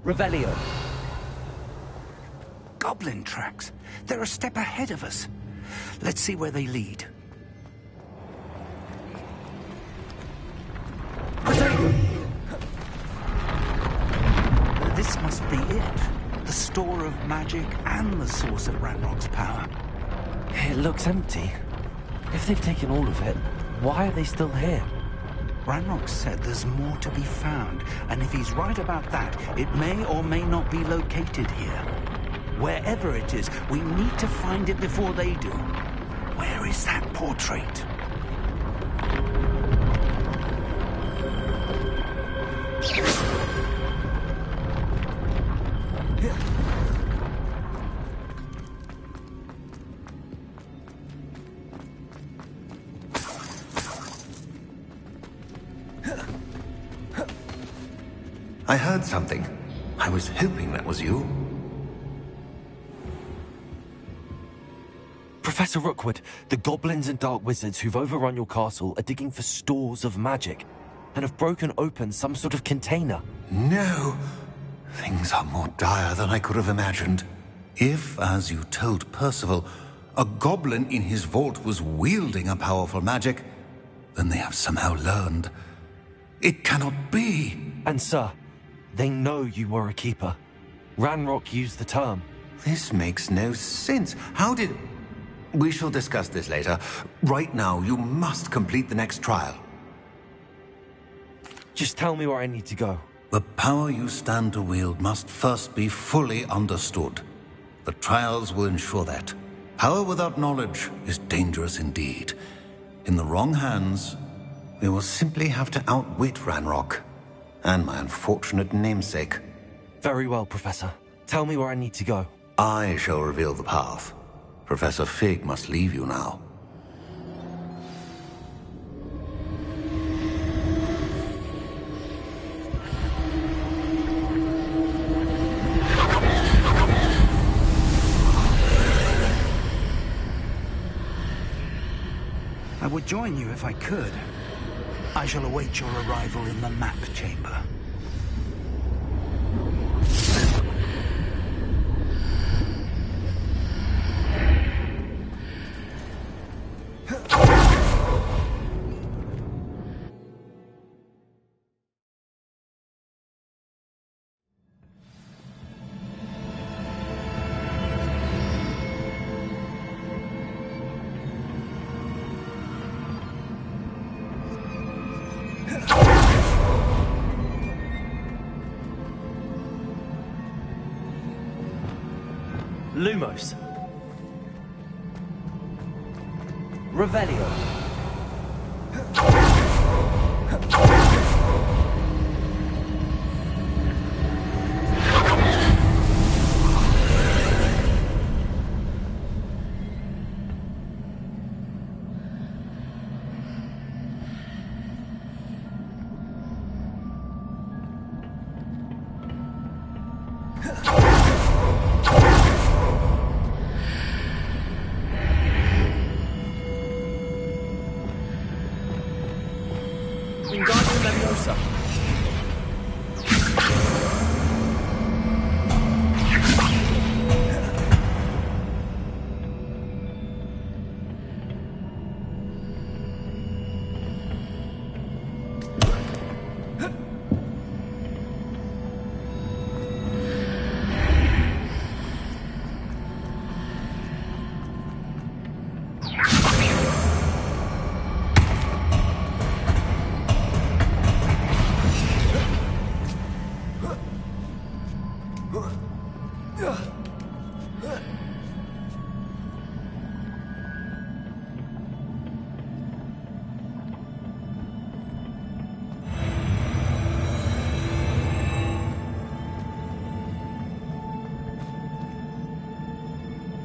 Revelio. Goblin tracks. They're a step ahead of us. Let's see where they lead. This must be it. The store of magic and the source of Ranrock's power. It looks empty. If they've taken all of it, why are they still here? Ranrock said there's more to be found, and if he's right about that, it may or may not be located here. Wherever it is, we need to find it before they do. Where is that portrait? I heard something. I was hoping that was you. Professor Rookwood, the goblins and dark wizards who've overrun your castle are digging for stores of magic and have broken open some sort of container. No! Things are more dire than I could have imagined. If, as you told Percival, a goblin in his vault was wielding a powerful magic, then they have somehow learned. It cannot be! And sir, they know you were a keeper. Ranrock used the term. This makes no sense. How did... We shall discuss this later. Right now, you must complete the next trial. Just tell me where I need to go. The power you stand to wield must first be fully understood. The trials will ensure that. Power without knowledge is dangerous indeed. In the wrong hands, we will simply have to outwit Ranrock and my unfortunate namesake. Very well, Professor. Tell me where I need to go. I shall reveal the path. Professor Fig must leave you now. I would join you if I could. I shall await your arrival in the map chamber. Lumos. Revelio. Wingardium Leviosa.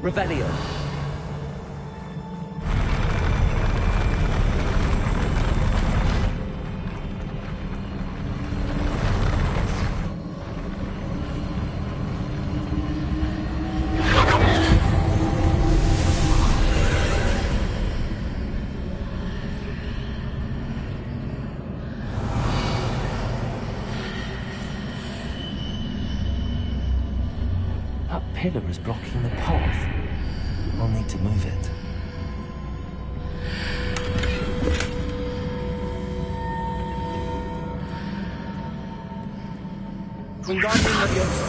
Revelio. That pillar is blocking the path. I'll need to move it. Wingardium Leviosa.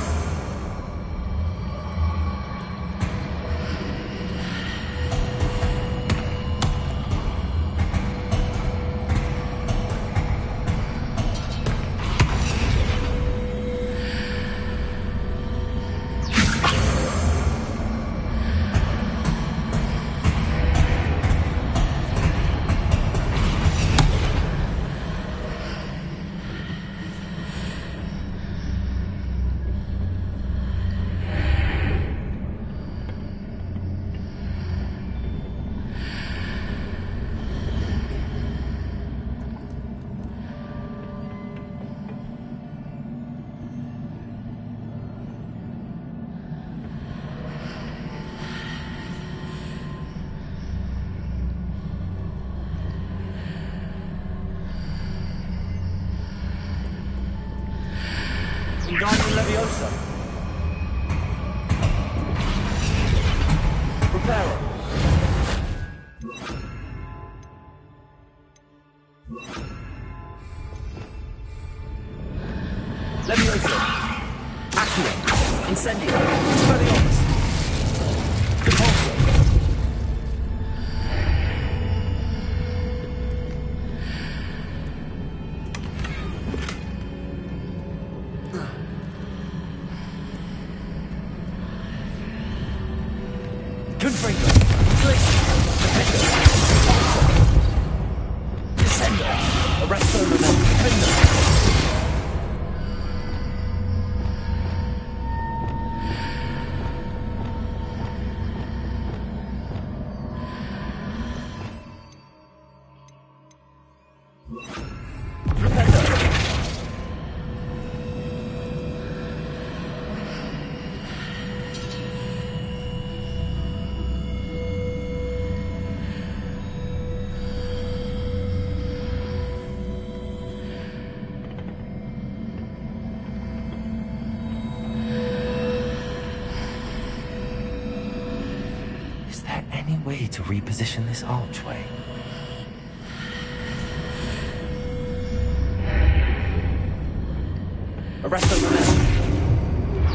Wingardium Leviosa. Preparo. Leviosa. Accio. Incendio. Expelliarmus. Repulsor. Confringo. Defender. Descender. Arresto Renan. Defender. Is there any way to reposition this archway? Arresto Renan.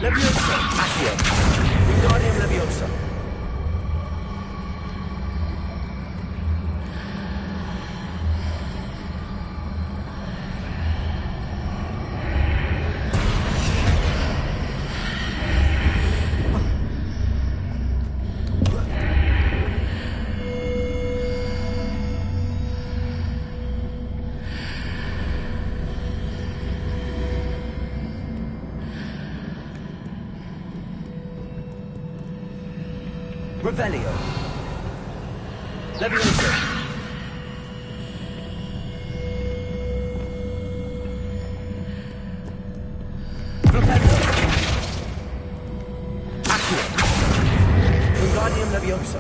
Leviosa. Accio. Wingardium Leviosa. Revelio. Leviosa. Flipendo. Accio. Wingardium Leviosa.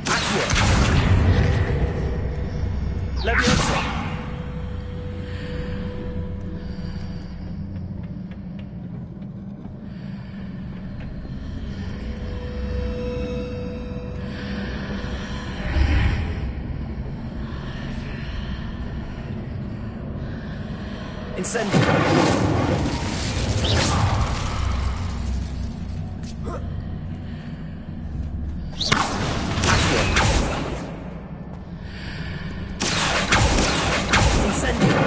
Accio. Leviosa. Incendio. Accio. Incendio.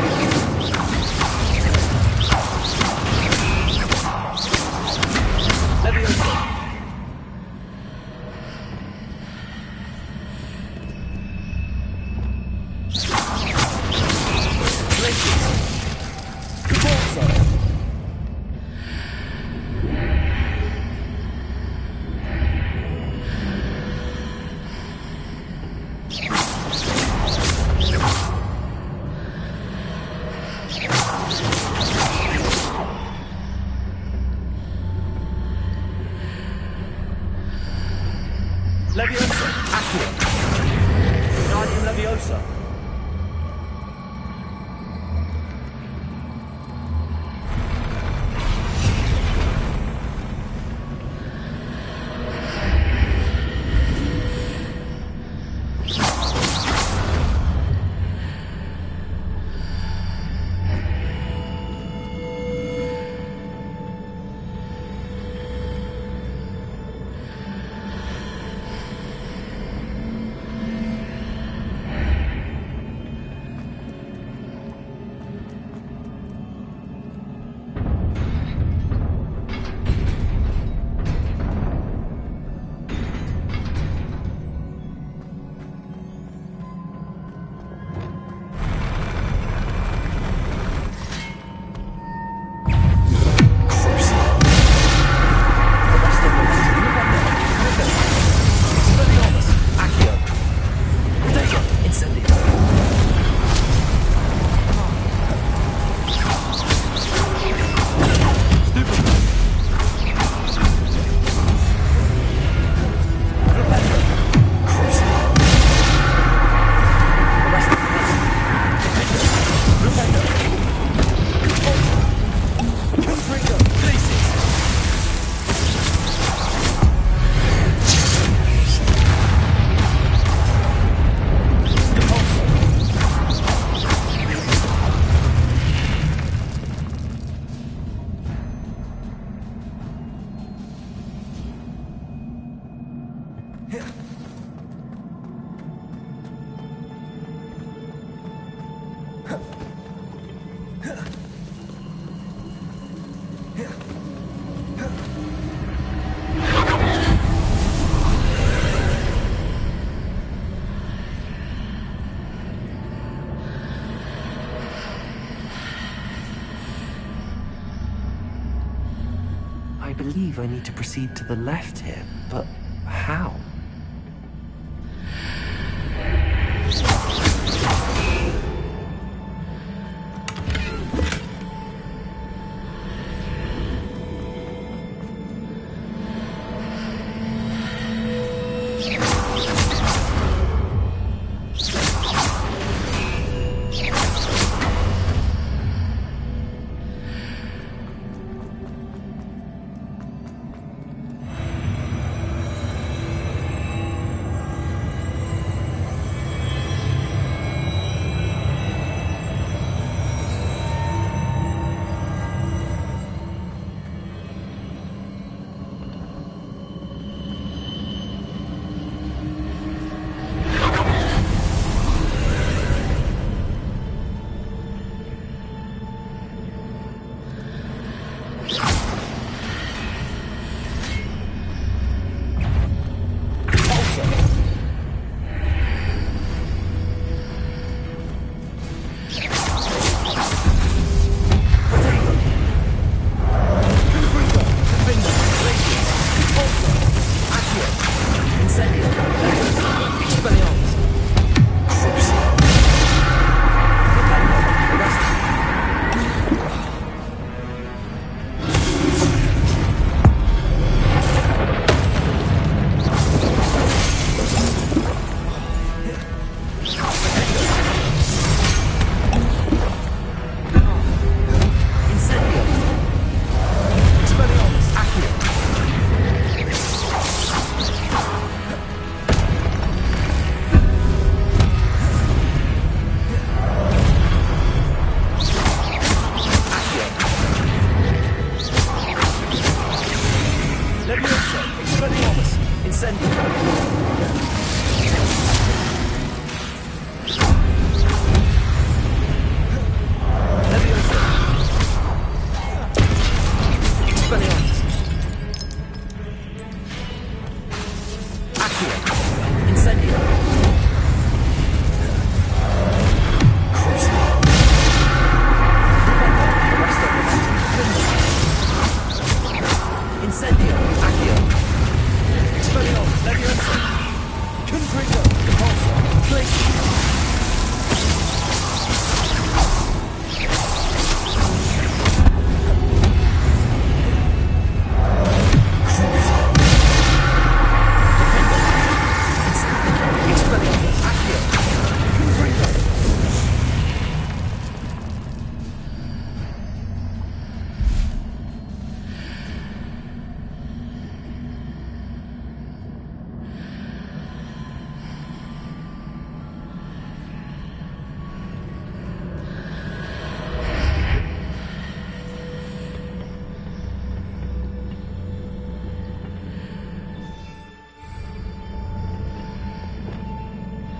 Leviosa. Glacius. Repulsor. I believe I need to proceed to the left here, but how?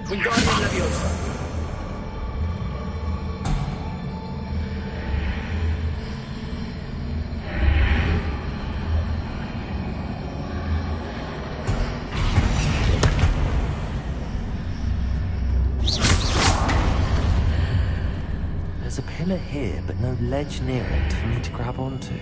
Wingardium Leviosa. There's a pillar here, but no ledge near it for me to grab onto.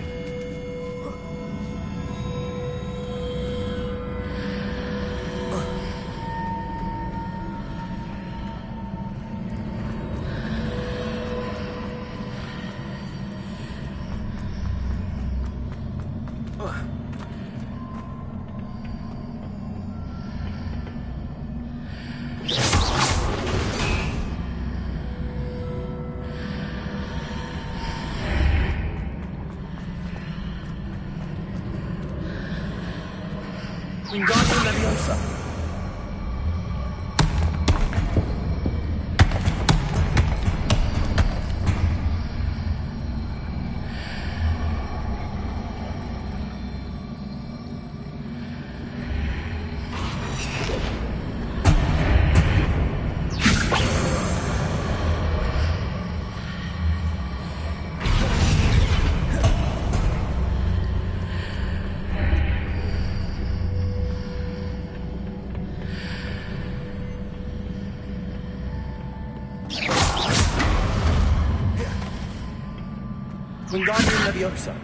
Wingardium Leviosa.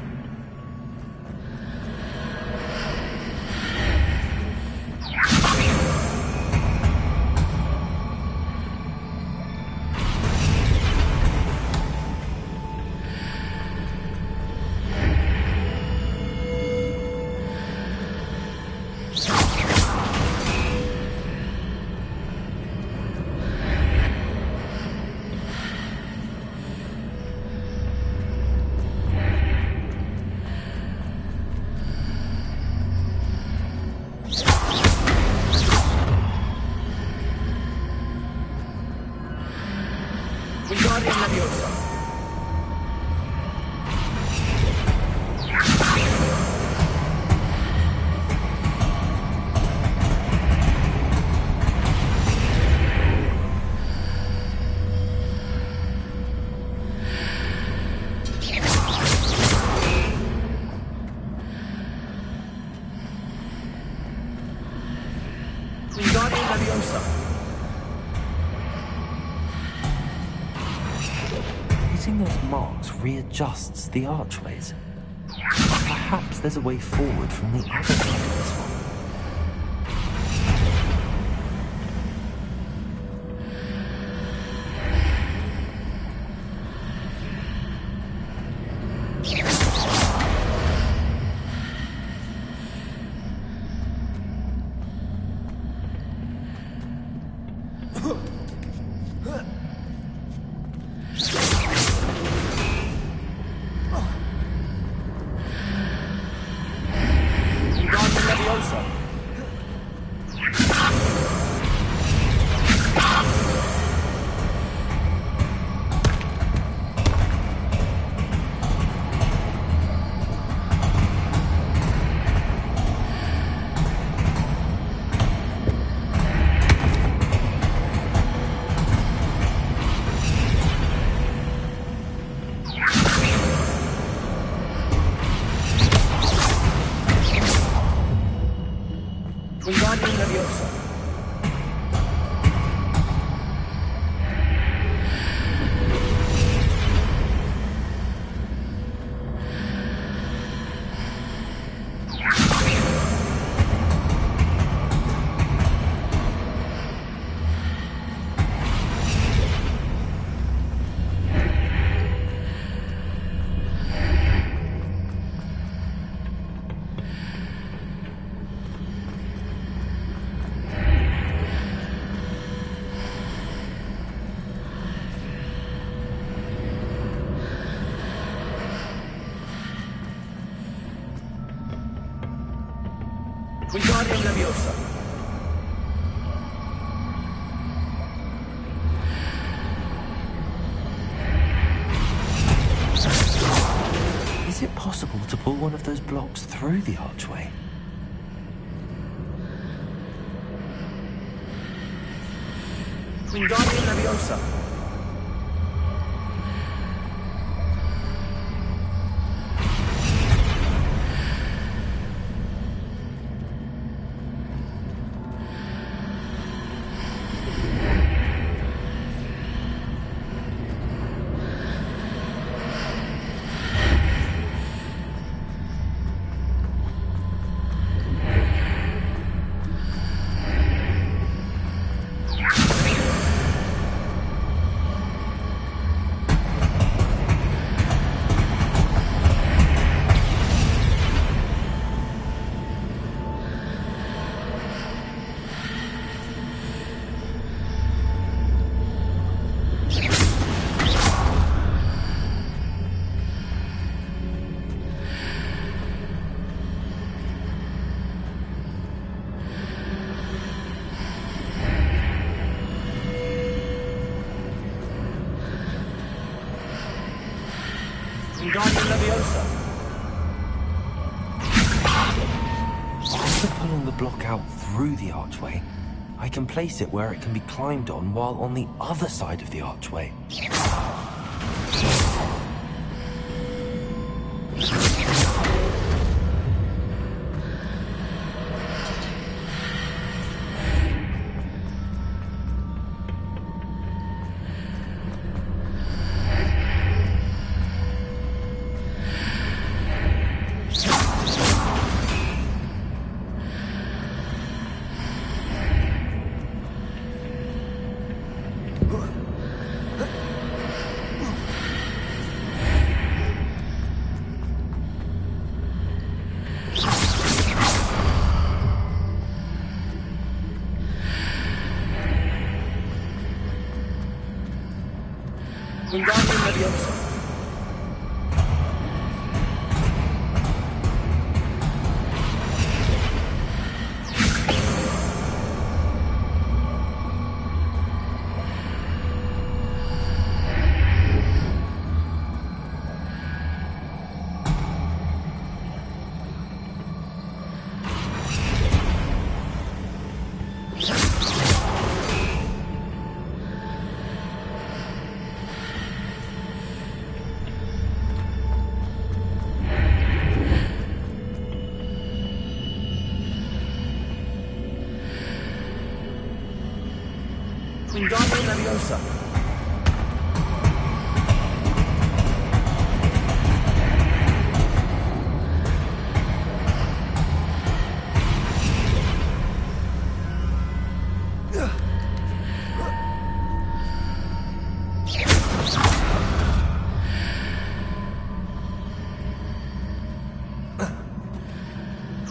Wingardium Leviosa. Wingardium Leviosa. Hitting those marks readjusts the archways. Perhaps there's a way forward from the other side of this one. Wingardium Leviosa. Wingardium Leviosa. Wingardium Leviosa. Is it possible to pull one of those blocks through the archway? Wingardium Leviosa. Wingardium Leviosa. After pulling the block out through the archway, I can place it where it can be climbed on while on the other side of the archway. Wingardium Leviosa. Wingardium Leviosa.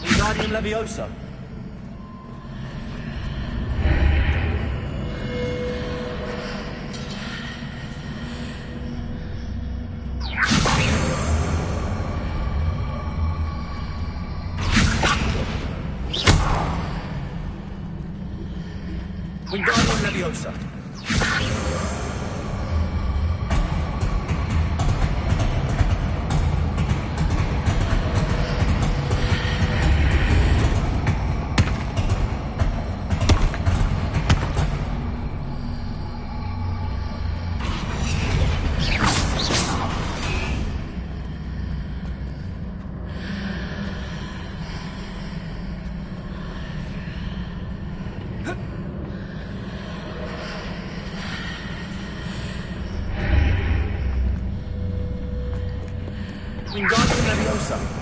Wingardium Leviosa. Wingardium Leviosa. Wingardium Leviosa.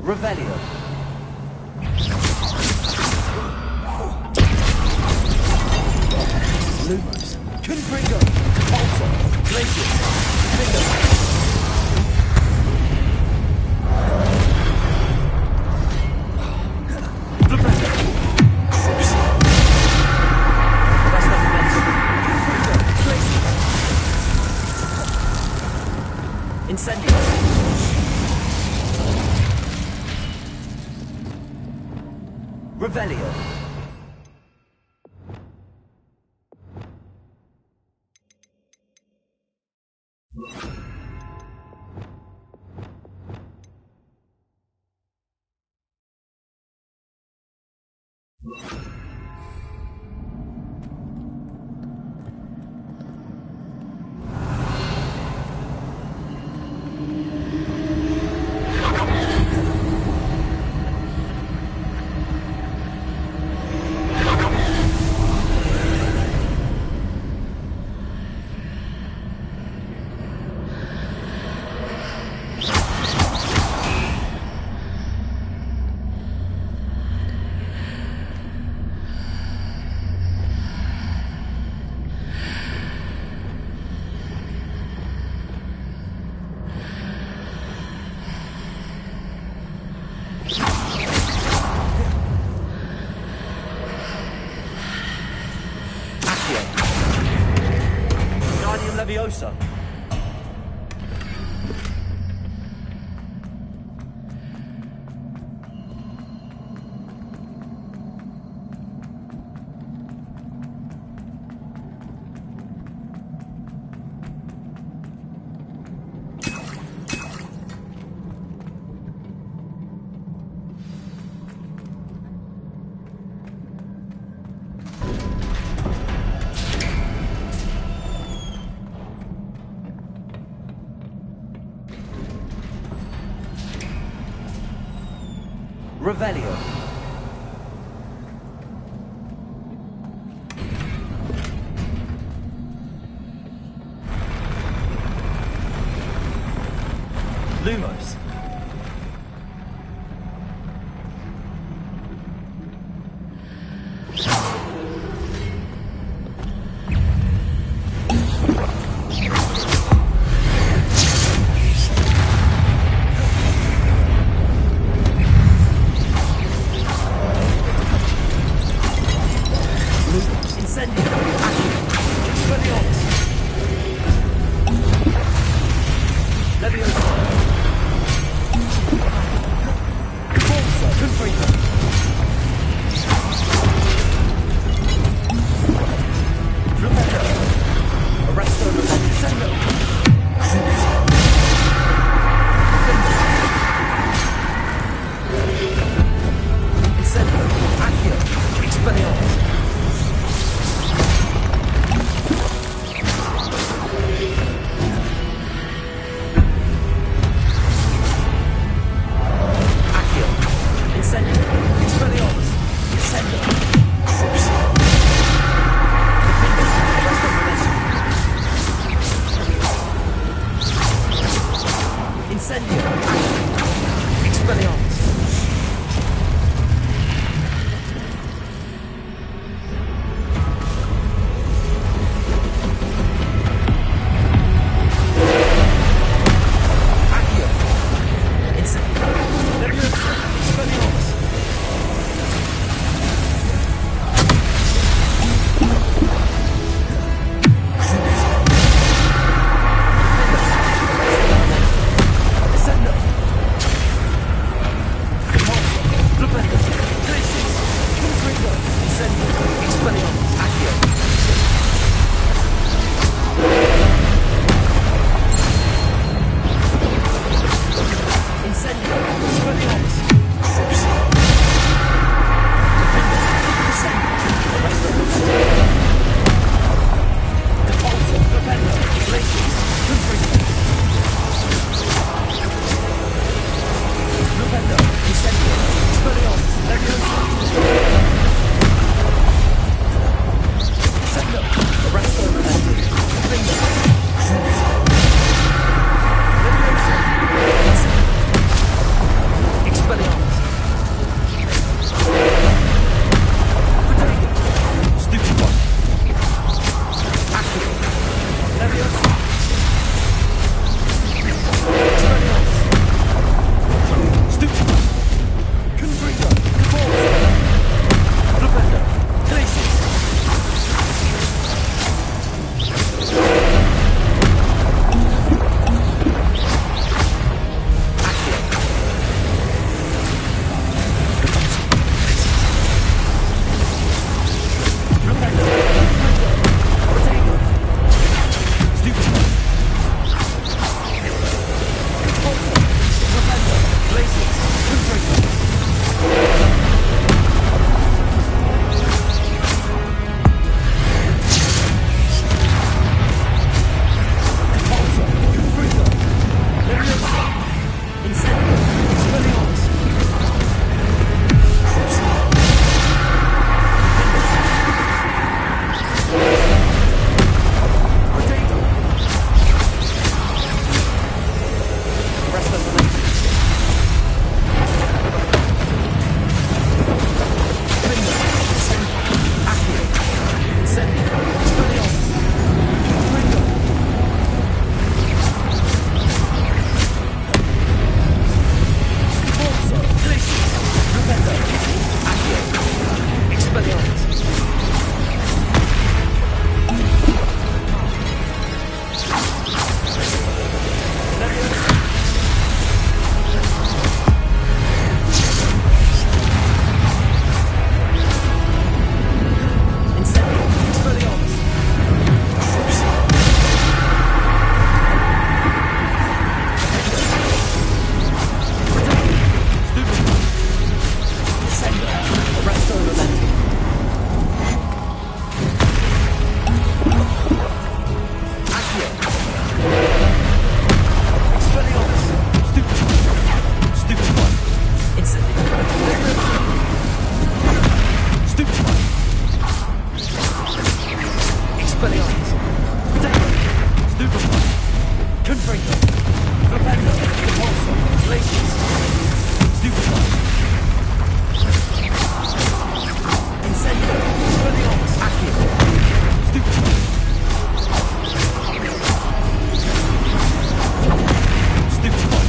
Revelio. Lumos. Confringo. Pulsar. Glacius. Finger. Incendio. Revelio. Leviosa. Revelio. Lumos. Stupefy! Expelliarmus! Potato! Stupefy! Confringo! Flipendo! Repulsor! Glacius! Stupefy! Incendio! Expelliarmus! Accio! Stupefy! Stupefy!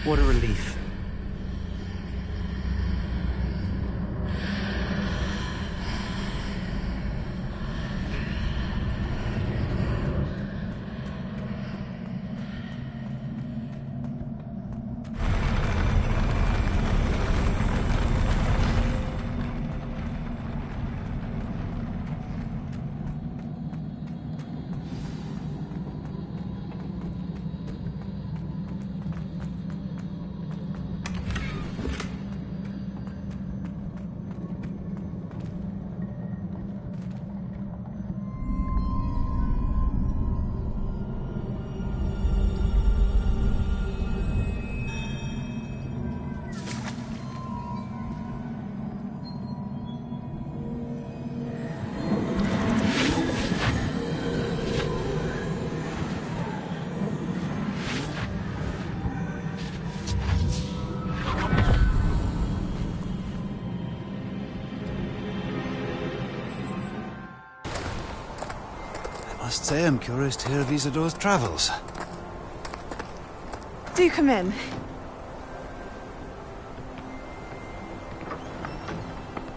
What a relief. I must say I'm curious to hear of Isidore's travels. Do come in.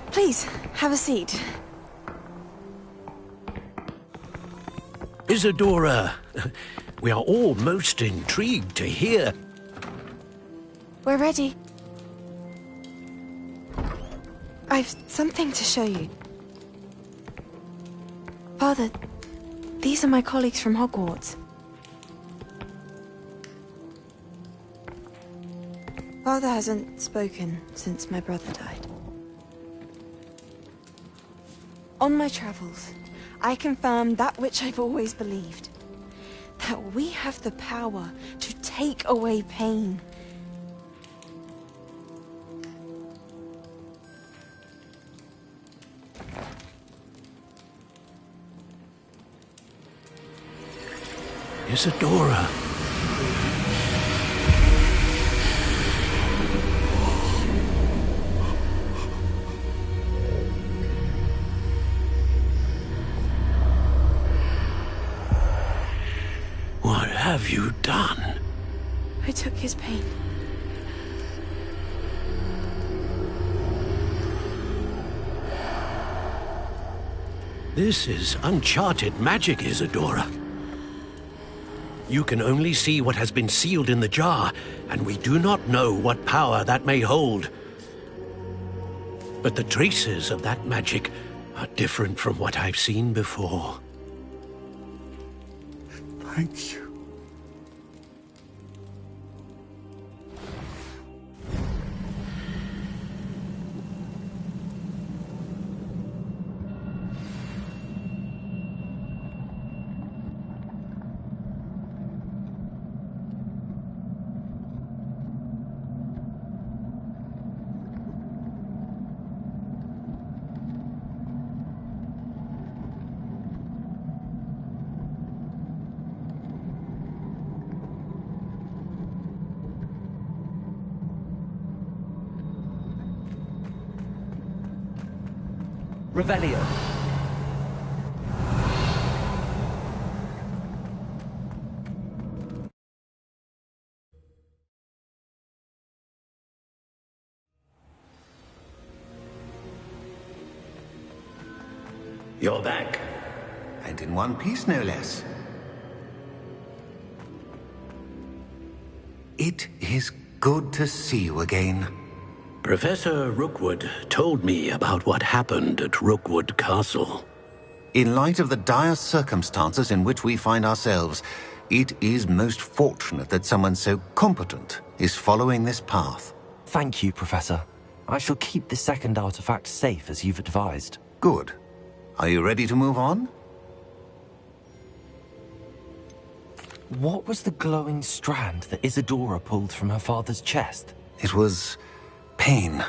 Please, have a seat. Isidora, we are all most intrigued to hear. We're ready. I've something to show you. Father, these are my colleagues from Hogwarts. Father hasn't spoken since my brother died. On my travels, I confirmed that which I've always believed. That we have the power to take away pain. Isidora. What have you done? I took his pain. This is uncharted magic, Isidora. You can only see what has been sealed in the jar, and we do not know what power that may hold. But the traces of that magic are different from what I've seen before. Thank you. Revelio. You're back. And in one piece, no less. It is good to see you again. Professor Rookwood told me about what happened at Rookwood Castle. In light of the dire circumstances in which we find ourselves, it is most fortunate that someone so competent is following this path. Thank you, Professor. I shall keep the second artifact safe as you've advised. Good. Are you ready to move on? What was the glowing strand that Isadora pulled from her father's chest? It was pain.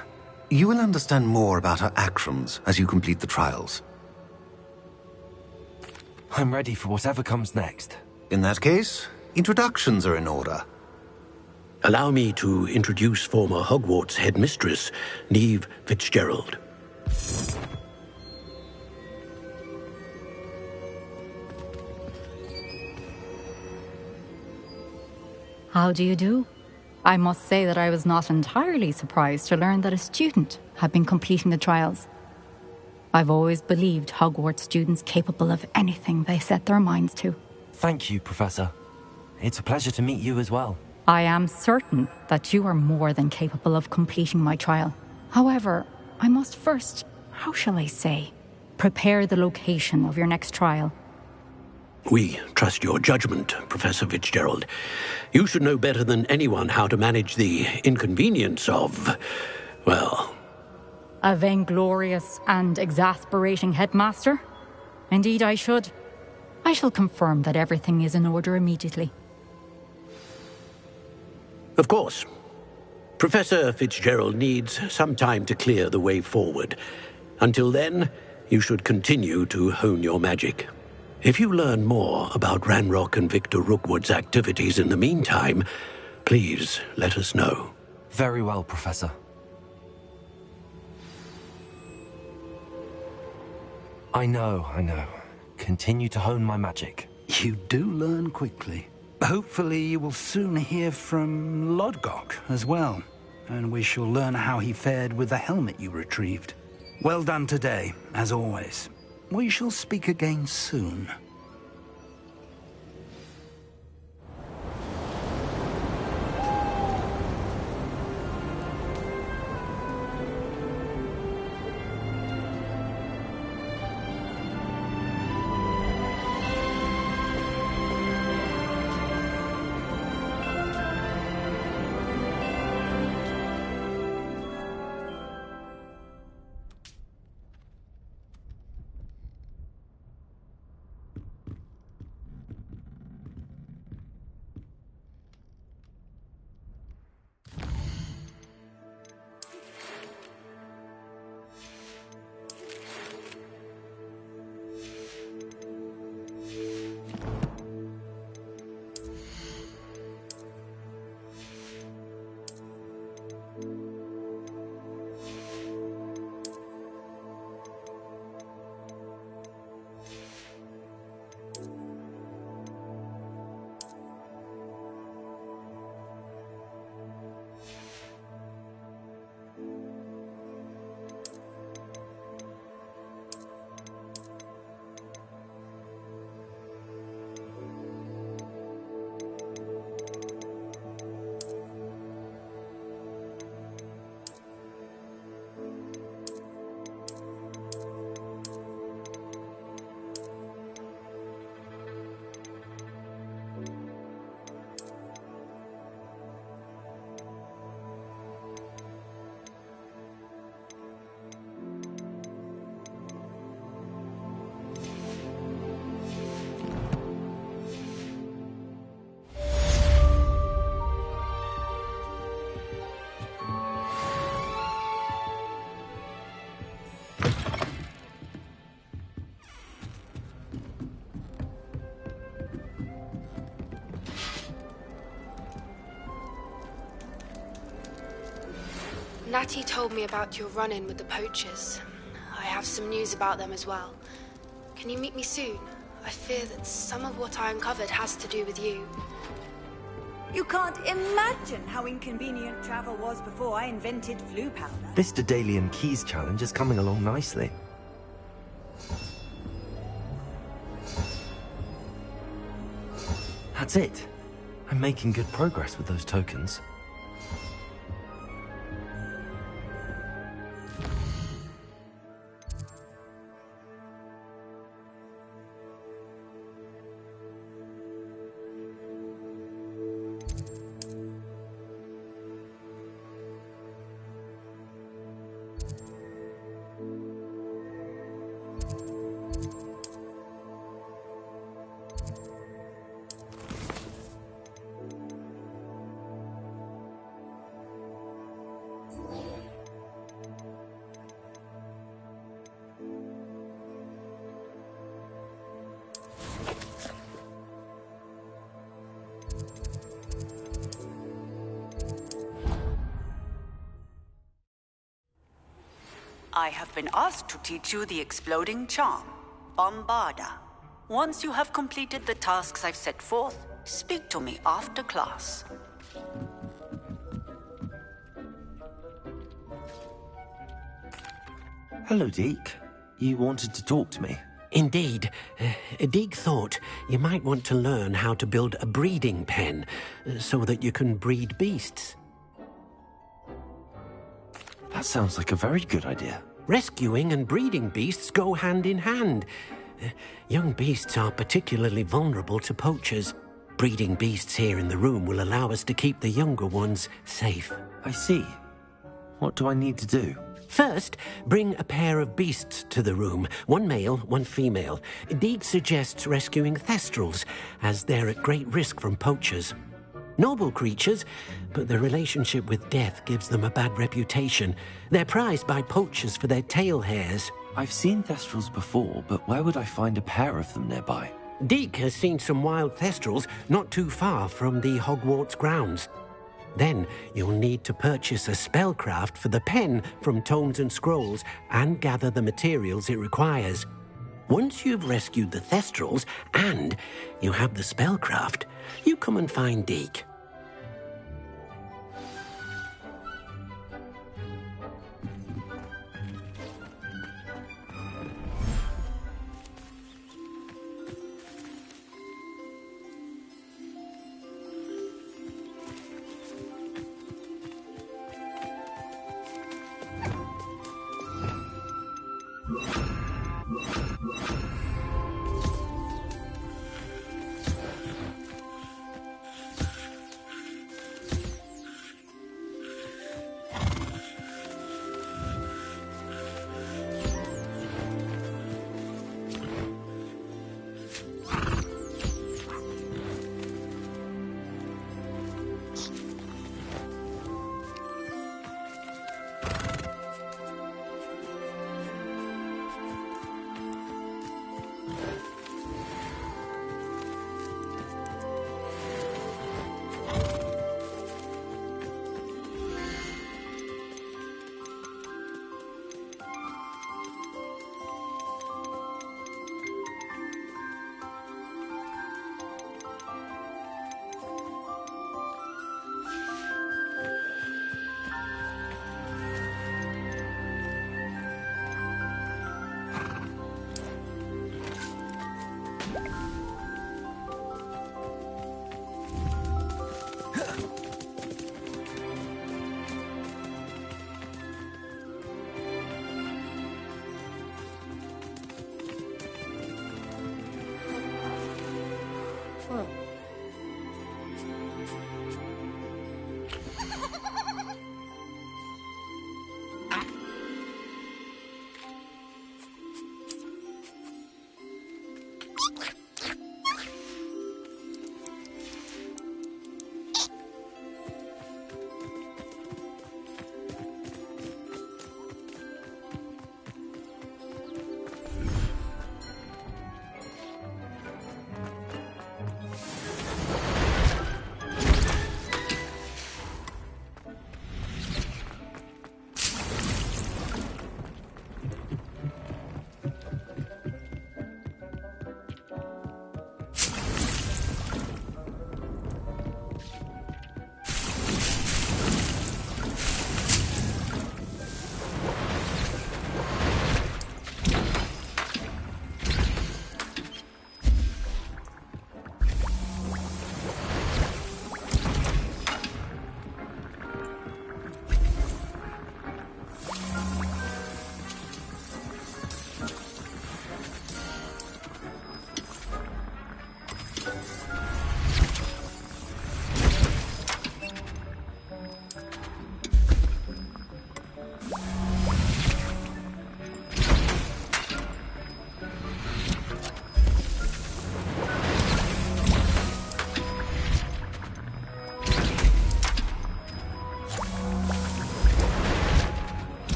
You will understand more about her actions as you complete the trials. I'm ready for whatever comes next. In that case, introductions are in order. Allow me to introduce former Hogwarts headmistress, Neve Fitzgerald. How do you do? I must say that I was not entirely surprised to learn that a student had been completing the trials. I've always believed Hogwarts students capable of anything they set their minds to. Thank you, Professor. It's a pleasure to meet you as well. I am certain that you are more than capable of completing my trial. However, I must first, how shall I say, prepare the location of your next trial. We trust your judgment, Professor Fitzgerald. You should know better than anyone how to manage the inconvenience of, well... A vainglorious and exasperating headmaster? Indeed I should. I shall confirm that everything is in order immediately. Of course. Professor Fitzgerald needs some time to clear the way forward. Until then, you should continue to hone your magic. If you learn more about Ranrock and Victor Rookwood's activities in the meantime, please let us know. Very well, Professor. I know. Continue to hone my magic. You do learn quickly. Hopefully you will soon hear from Lodgok as well, and we shall learn how he fared with the helmet you retrieved. Well done today, as always. We shall speak again soon. Natty told me about your run-in with the poachers. I have some news about them as well. Can you meet me soon? I fear that some of what I uncovered has to do with you. You can't imagine how inconvenient travel was before I invented flu powder. This Daedalian Keys challenge is coming along nicely. That's it. I'm making good progress with those tokens. I have been asked to teach you the exploding charm, Bombarda. Once you have completed the tasks I've set forth, speak to me after class. Hello, Deke. You wanted to talk to me? Indeed. Deek thought you might want to learn how to build a breeding pen so that you can breed beasts. That sounds like a very good idea. Rescuing and breeding beasts go hand in hand. Young beasts are particularly vulnerable to poachers. Breeding beasts here in the room will allow us to keep the younger ones safe. I see. What do I need to do? First, bring a pair of beasts to the room. One male, one female. Deek suggests rescuing thestrals, as they're at great risk from poachers. Noble creatures, but their relationship with death gives them a bad reputation. They're prized by poachers for their tail hairs. I've seen thestrals before, but where would I find a pair of them nearby? Deek has seen some wild thestrals not too far from the Hogwarts grounds. Then you'll need to purchase a spellcraft for the pen from Tomes and Scrolls and gather the materials it requires. Once you've rescued the thestrals and you have the spellcraft, you come and find Deek.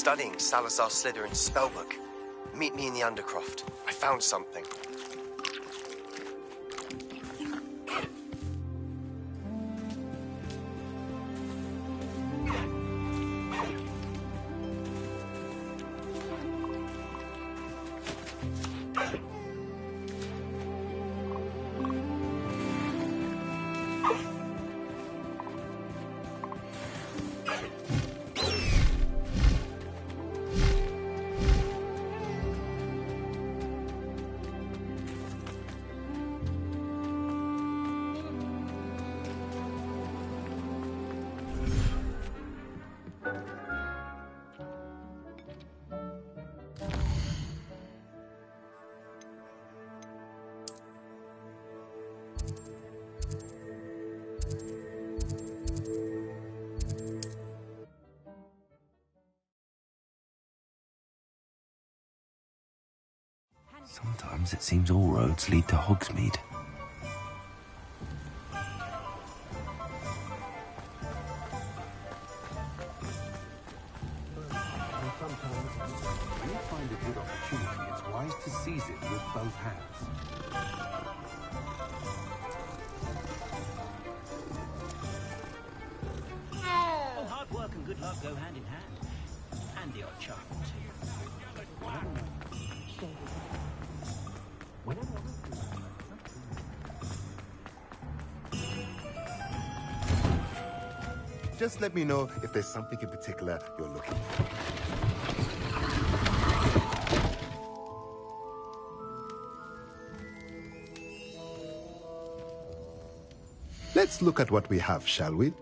studying Salazar Slytherin's spellbook. Meet me in the Undercroft. I found something. Sometimes it seems all roads lead to Hogsmeade. When you find a good opportunity, it's wise to seize it with both hands. Oh, hard work and good luck go hand in hand. And the odd charm, too. Just let me know if there's something in particular you're looking for. Let's look at what we have, shall we?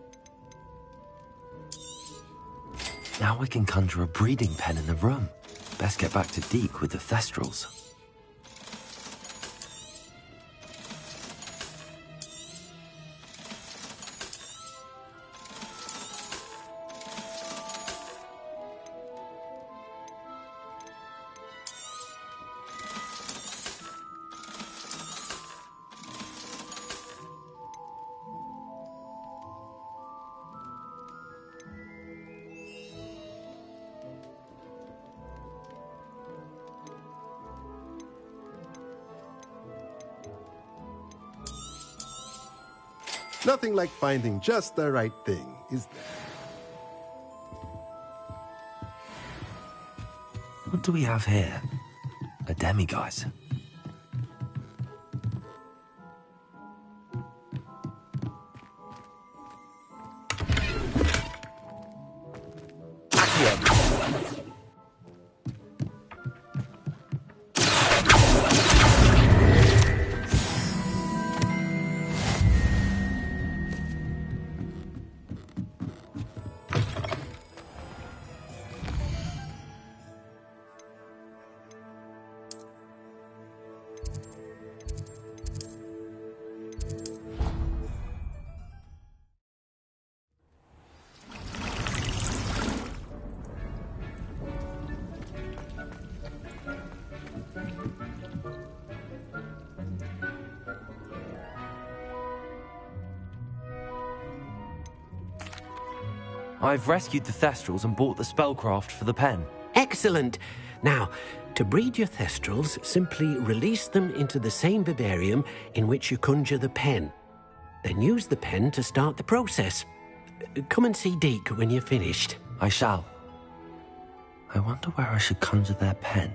Now I can conjure a breeding pen in the room. Best get back to Deke with the Thestrals. Nothing like finding just the right thing, is there? What do we have here? A demiguise. I've rescued the Thestrals and bought the spellcraft for the pen. Excellent. Now, to breed your Thestrals, simply release them into the same vivarium in which you conjure the pen. Then use the pen to start the process. Come and see Deke when you're finished. I shall. I wonder where I should conjure their pen.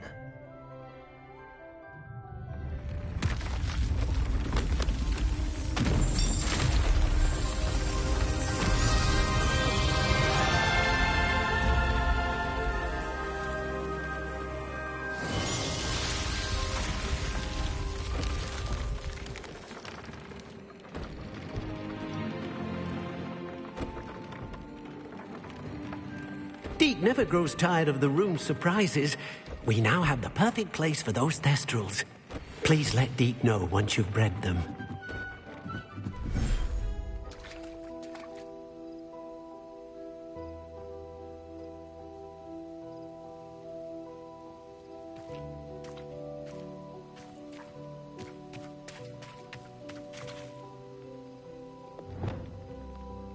Deke never grows tired of the room's surprises. We now have the perfect place for those Thestrals. Please let Deke know once you've bred them.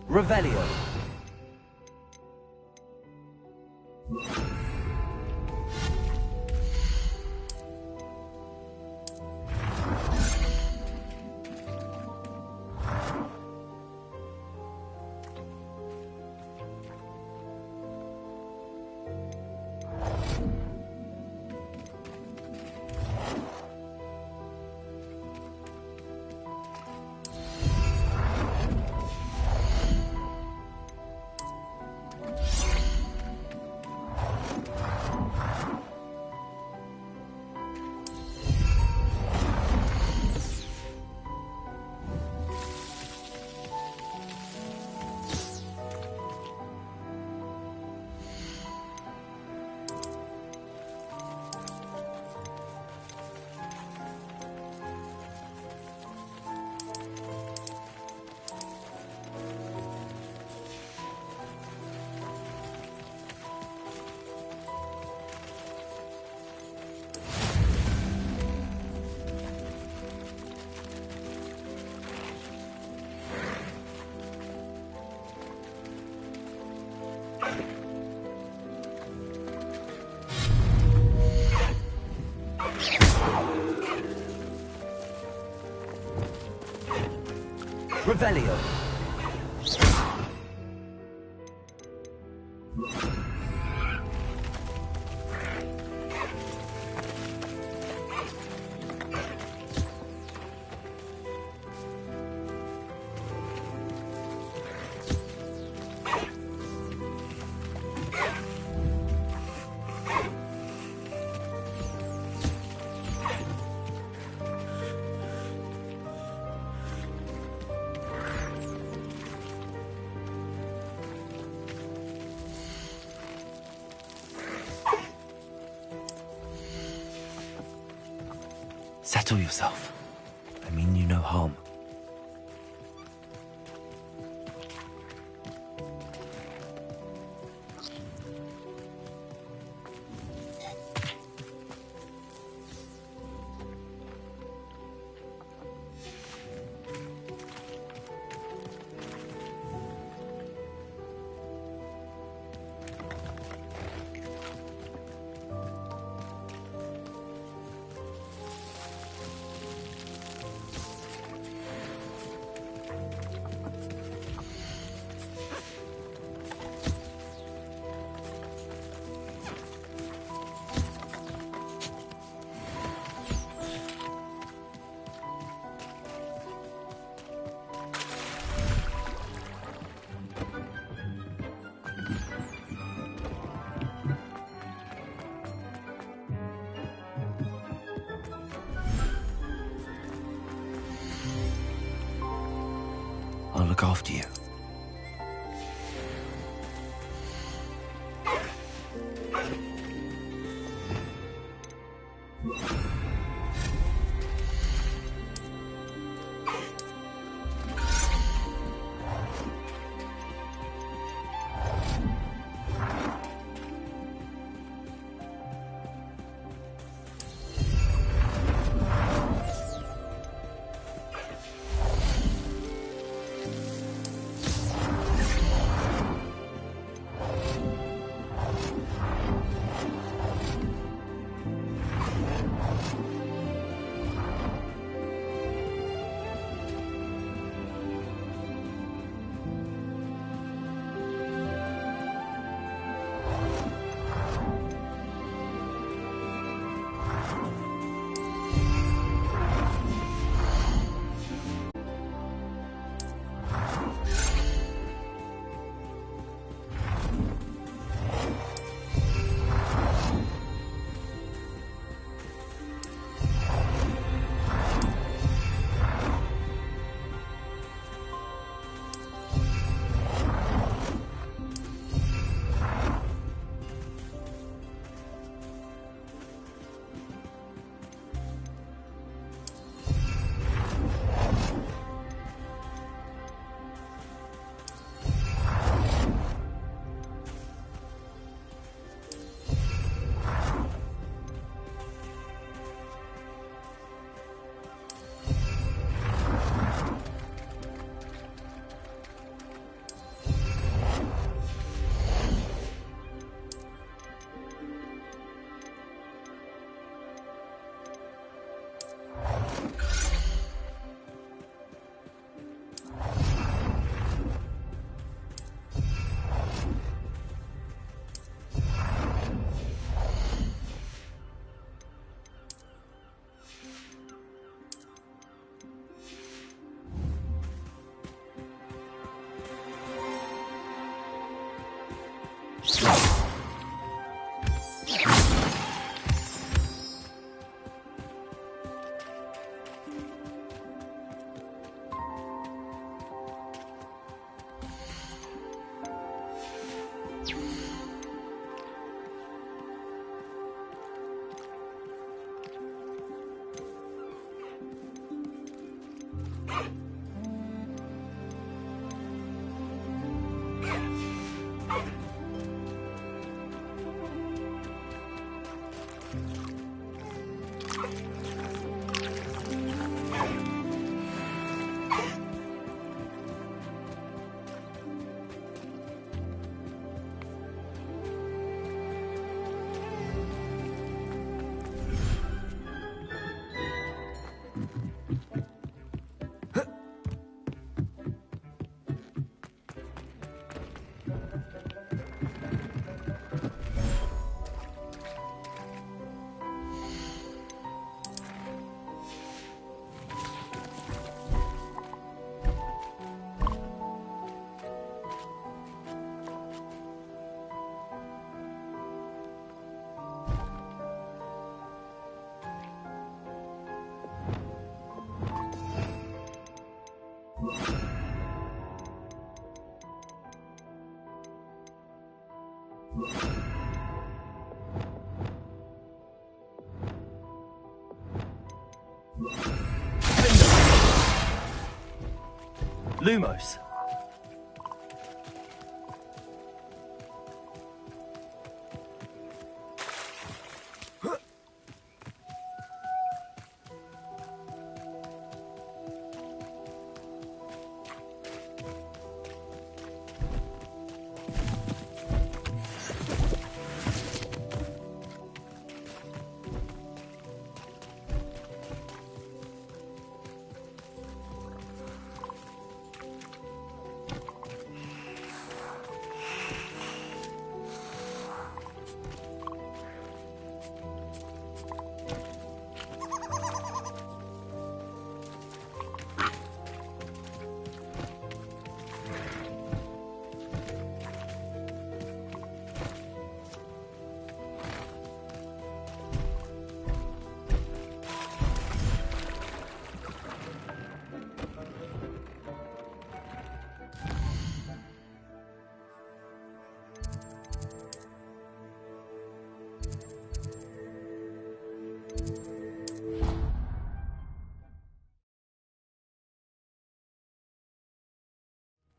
Revelio. Revelio. Settle yourself. I mean you no harm. I'll look after you. Lumos.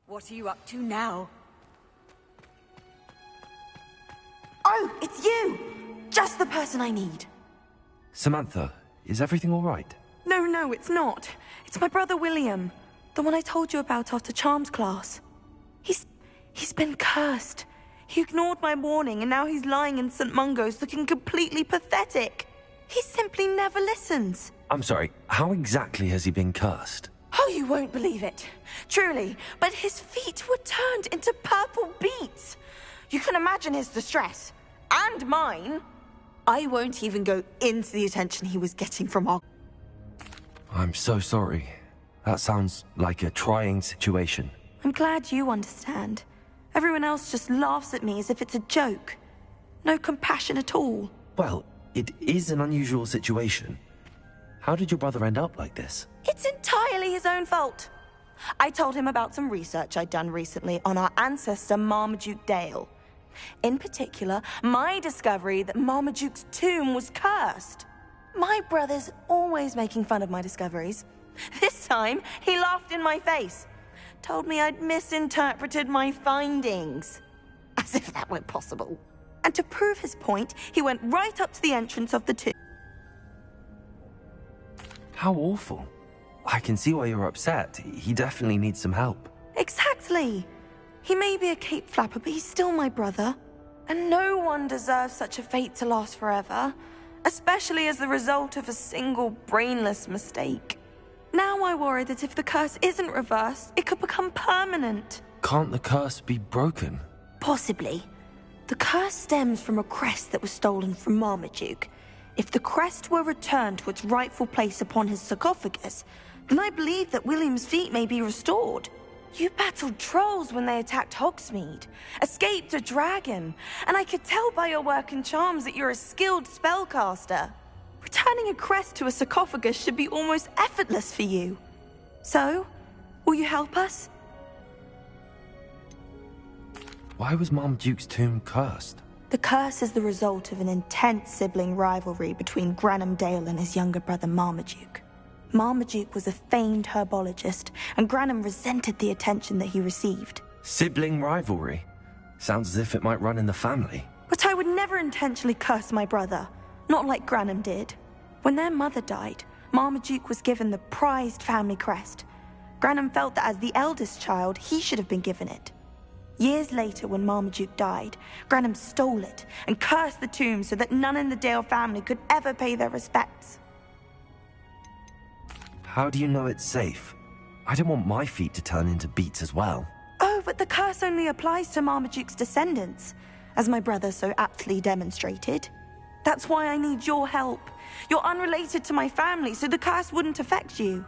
What are you up to now? Oh, it's you! Just the person I need. Samantha, is everything all right? No, it's not. It's my brother William. The one I told you about after Charms class. He's been cursed. He ignored my warning and now he's lying in St. Mungo's looking completely pathetic. He simply never listens. I'm sorry, how exactly has he been cursed? Oh, you won't believe it. Truly, but his feet were turned into purple beets. You can imagine his distress. And mine. I won't even go into the attention he was getting from our... I'm so sorry. That sounds like a trying situation. I'm glad you understand. Everyone else just laughs at me as if it's a joke. No compassion at all. Well, it is an unusual situation. How did your brother end up like this? It's entirely his own fault. I told him about some research I'd done recently on our ancestor Marmaduke Dale. In particular, my discovery that Marmaduke's tomb was cursed. My brother's always making fun of my discoveries. This time, he laughed in my face. Told me I'd misinterpreted my findings. As if that were possible. And to prove his point, he went right up to the entrance of the tomb. How awful. I can see why you're upset. He definitely needs some help. Exactly. He may be a cape flapper, but he's still my brother. And no one deserves such a fate to last forever. Especially as the result of a single brainless mistake. Now I worry that if the curse isn't reversed, it could become permanent. Can't the curse be broken? Possibly. The curse stems from a crest that was stolen from Marmaduke. If the crest were returned to its rightful place upon his sarcophagus, then I believe that William's feet may be restored. You battled trolls when they attacked Hogsmeade, escaped a dragon, and I could tell by your work and charms that you're a skilled spellcaster. Returning a crest to a sarcophagus should be almost effortless for you. So, will you help us? Why was Marmaduke's tomb cursed? The curse is the result of an intense sibling rivalry between Granham Dale and his younger brother Marmaduke. Marmaduke was a famed herbologist, and Granham resented the attention that he received. Sibling rivalry? Sounds as if it might run in the family. But I would never intentionally curse my brother, not like Granham did. When their mother died, Marmaduke was given the prized family crest. Granham felt that as the eldest child, he should have been given it. Years later, when Marmaduke died, Granham stole it and cursed the tomb so that none in the Dale family could ever pay their respects. How do you know it's safe? I don't want my feet to turn into beets as well. Oh, but the curse only applies to Marmaduke's descendants, as my brother so aptly demonstrated. That's why I need your help. You're unrelated to my family, so the curse wouldn't affect you.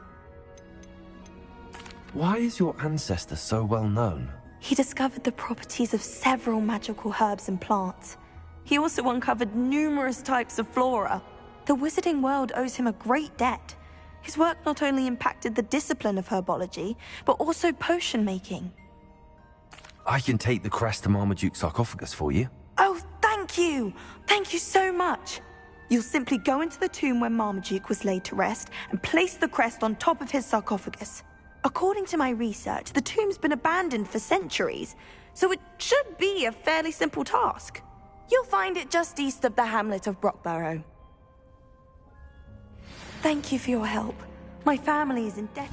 Why is your ancestor so well known? He discovered the properties of several magical herbs and plants. He also uncovered numerous types of flora. The wizarding world owes him a great debt. His work not only impacted the discipline of herbology, but also potion making. I can take the crest to Marmaduke's sarcophagus for you. Oh, thank you! Thank you so much! You'll simply go into the tomb where Marmaduke was laid to rest and place the crest on top of his sarcophagus. According to my research, the tomb's been abandoned for centuries, so it should be a fairly simple task. You'll find it just east of the hamlet of Brockborough. Thank you for your help. My family is in debt.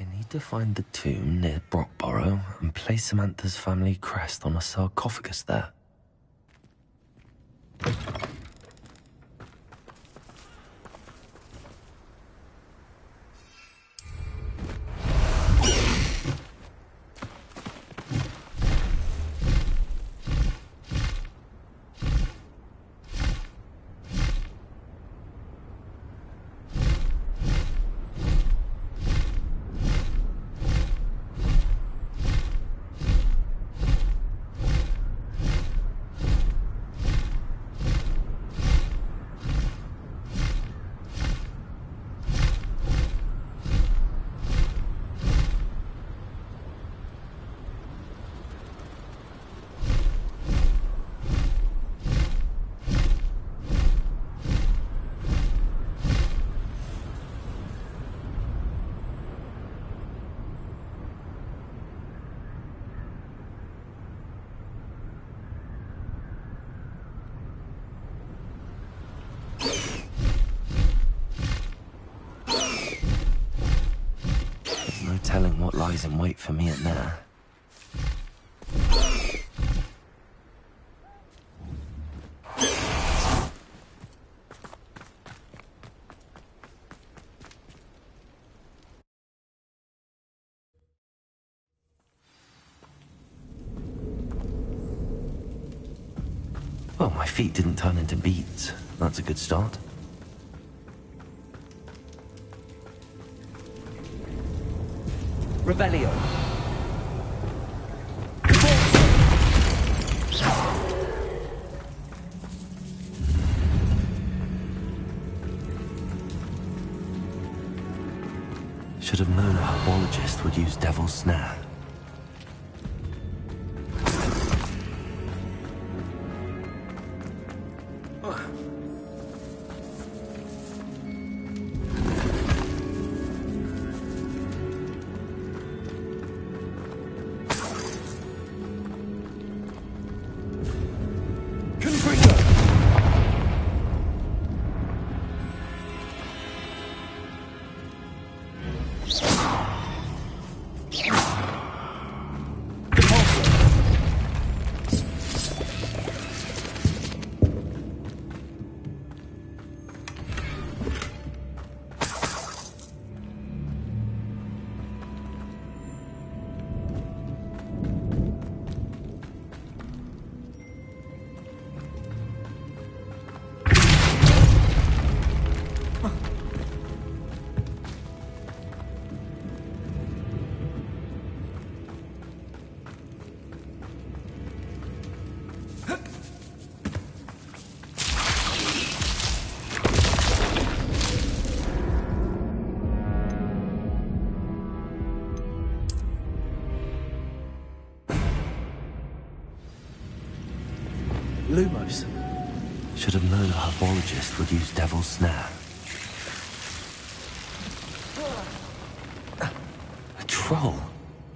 I need to find the tomb near Brockborough and place Samantha's family crest on a sarcophagus there. Telling what lies in wait for me at Nair. Well, my feet didn't turn into beads. That's a good start. Revelio. Should have known a herbologist would use Devil's Snare. Lumos. Should have known a herbologist would use Devil's Snare. A troll?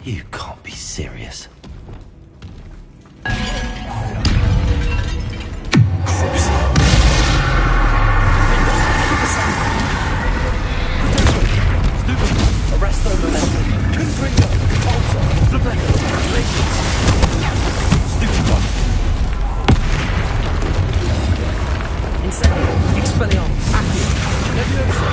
You can't be serious. Arresto momentum. Confringo. Pulsar. Flipendo. Relations. Stupefy. Incendio. Expelliarmus. Accio. Nebulioso.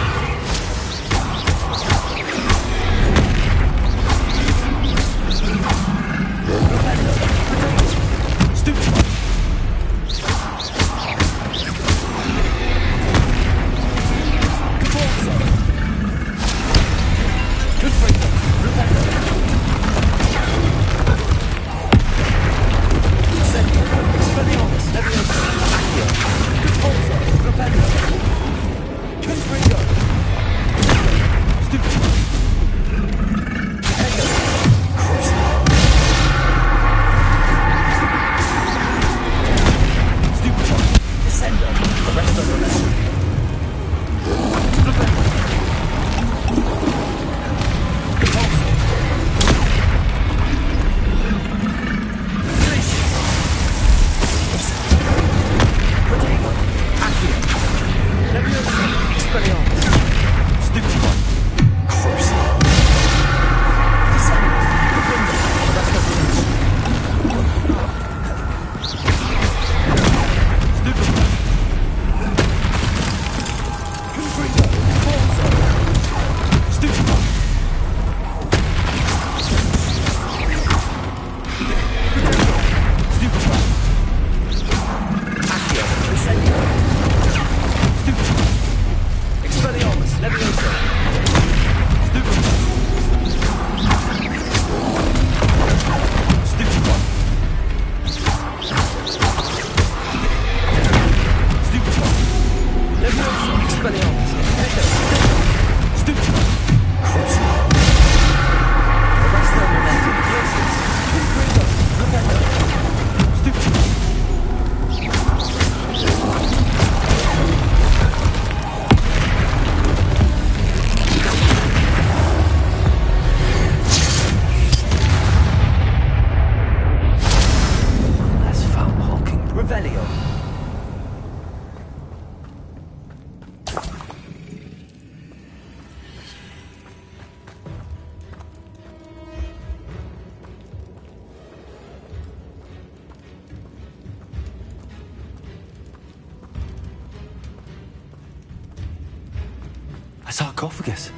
A sarcophagus.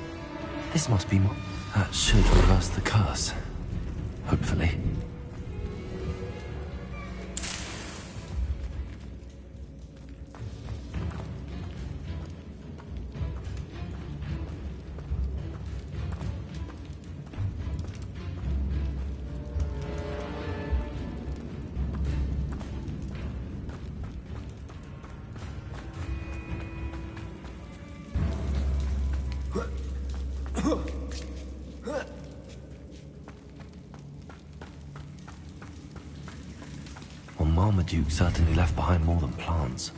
This must be more. That should reverse the curse. Hopefully. Well, Marmaduke certainly left behind more than plants.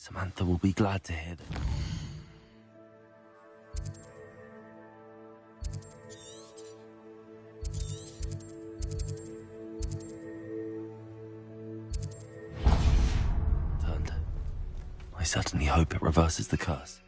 Samantha will be glad to hear that. Turned. I certainly hope it reverses the curse.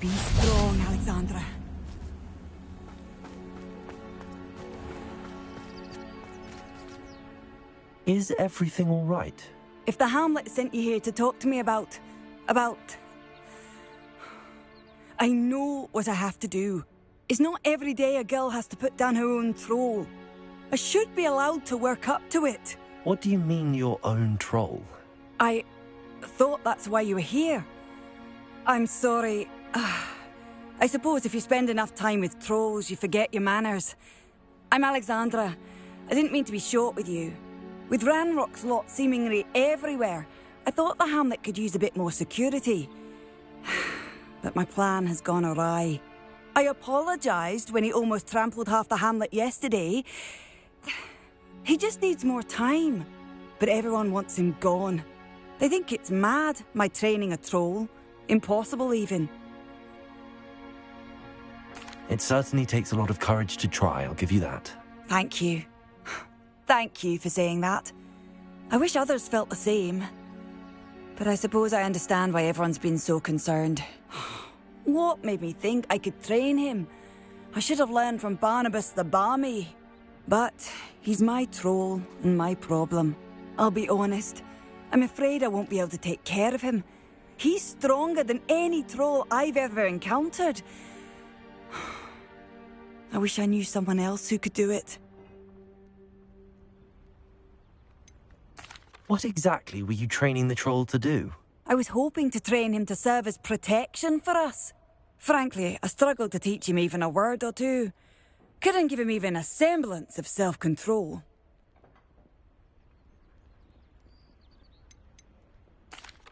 Be strong, Alexandra. Is everything all right? If the Hamlet sent you here to talk to me about... I know what I have to do. It's not every day a girl has to put down her own troll. I should be allowed to work up to it. What do you mean, your own troll? I thought that's why you were here. I'm sorry. I suppose if you spend enough time with trolls, you forget your manners. I'm Alexandra. I didn't mean to be short with you. With Ranrock's lot seemingly everywhere, I thought the Hamlet could use a bit more security. But my plan has gone awry. I apologised when he almost trampled half the Hamlet yesterday. He just needs more time. But everyone wants him gone. They think it's mad, my training a troll. Impossible, even. It certainly takes a lot of courage to try, I'll give you that. Thank you. Thank you for saying that. I wish others felt the same. But I suppose I understand why everyone's been so concerned. What made me think I could train him? I should have learned from Barnabas the Barmy. But he's my troll and my problem. I'll be honest. I'm afraid I won't be able to take care of him. He's stronger than any troll I've ever encountered. I wish I knew someone else who could do it. What exactly were you training the troll to do? I was hoping to train him to serve as protection for us. Frankly, I struggled to teach him even a word or two. Couldn't give him even a semblance of self-control.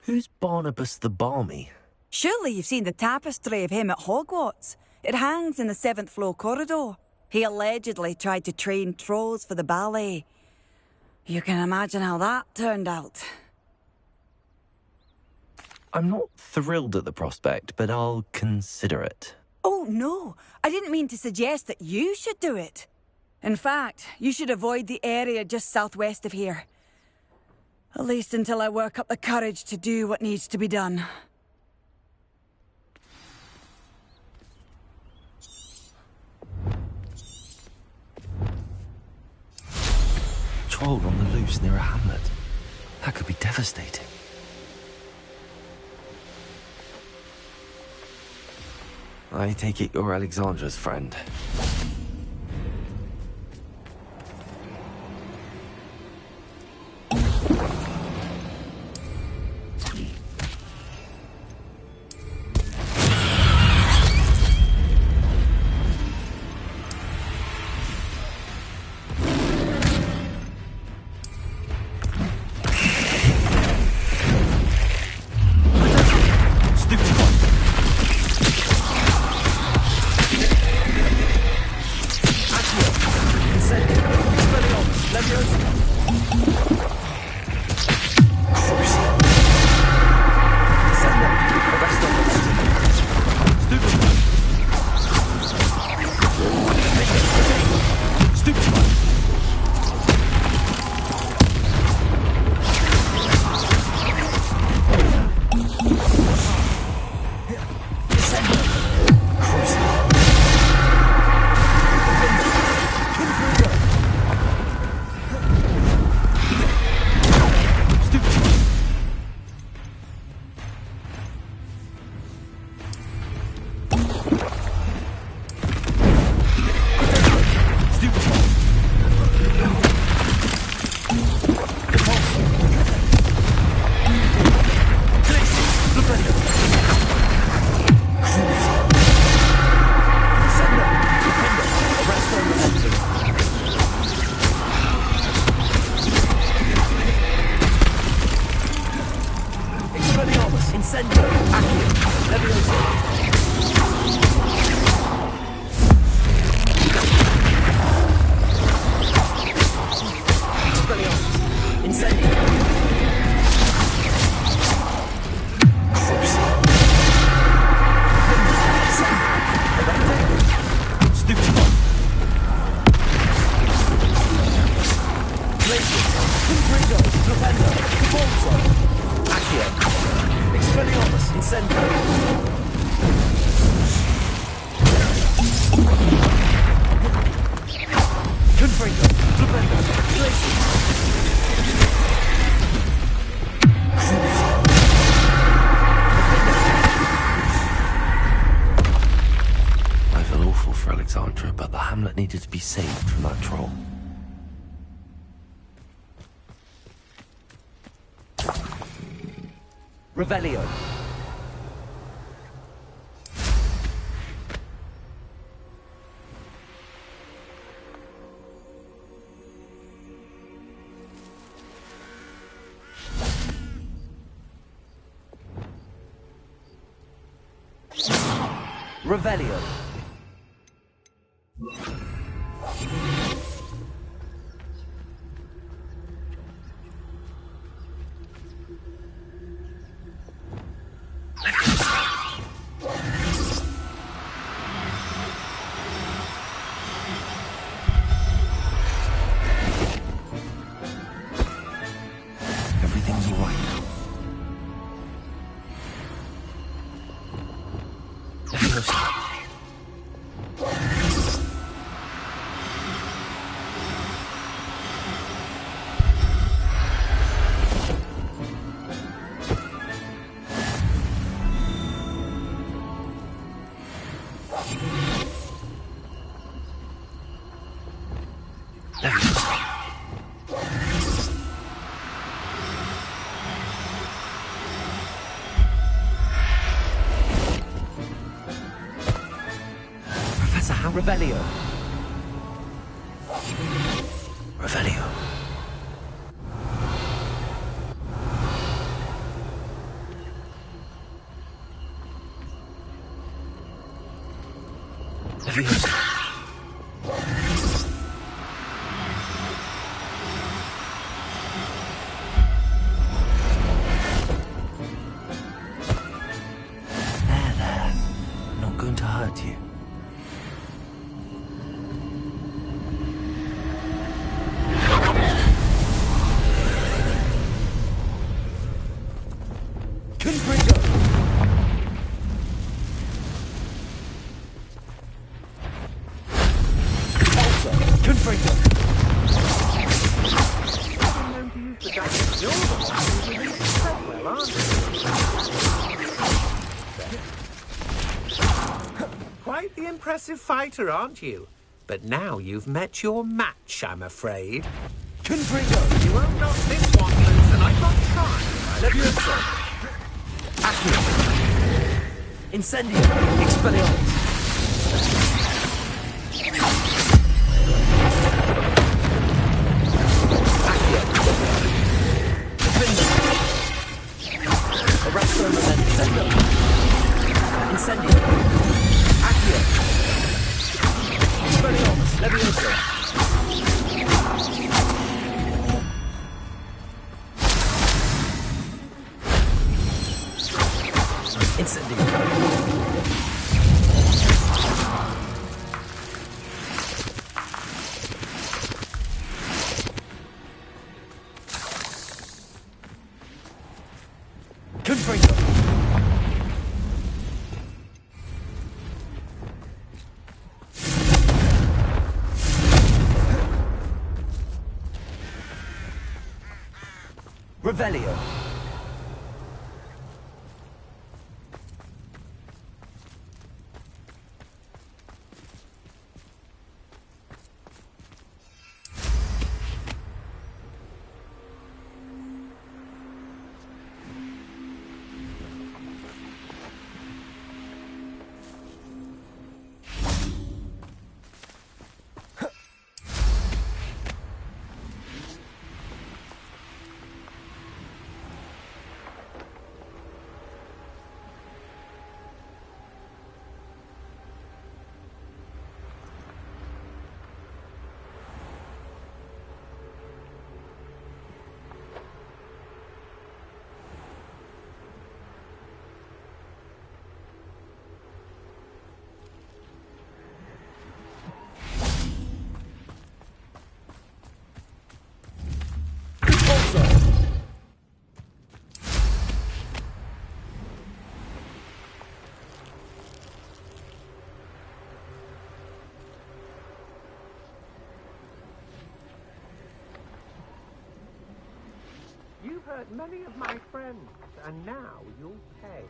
Who's Barnabas the Balmy? Surely you've seen the tapestry of him at Hogwarts. It hangs in the 7th floor corridor. He allegedly tried to train trolls for the ballet. You can imagine how that turned out. I'm not thrilled at the prospect, but I'll consider it. Oh, no. I didn't mean to suggest that you should do it. In fact, you should avoid the area just southwest of here. At least until I work up the courage to do what needs to be done. Troll on the loose near a hamlet. That could be devastating. I take it you're Alexandra's friend. But the hamlet needed to be saved from that troll. Revelio. Revelio. Everything's all right now. Leviosa. Revelio. Revelio. Leviosa. There. Not going to hurt you. Quite the impressive fighter, aren't you? But now you've met your match, I'm afraid. Confringo. You won't knock this one loose, and I'm not trying. Leviosa. Accio. Incendio. Expelliarmus. Arresto Memento. Incendio. Accio. Expelliarmus. Leviosa. Revelio. You've hurt many of my friends, and now you'll pay.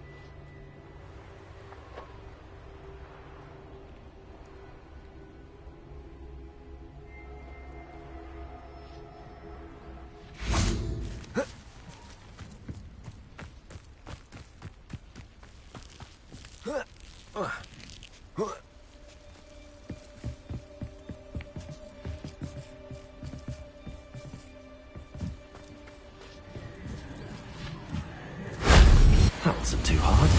That wasn't too hard.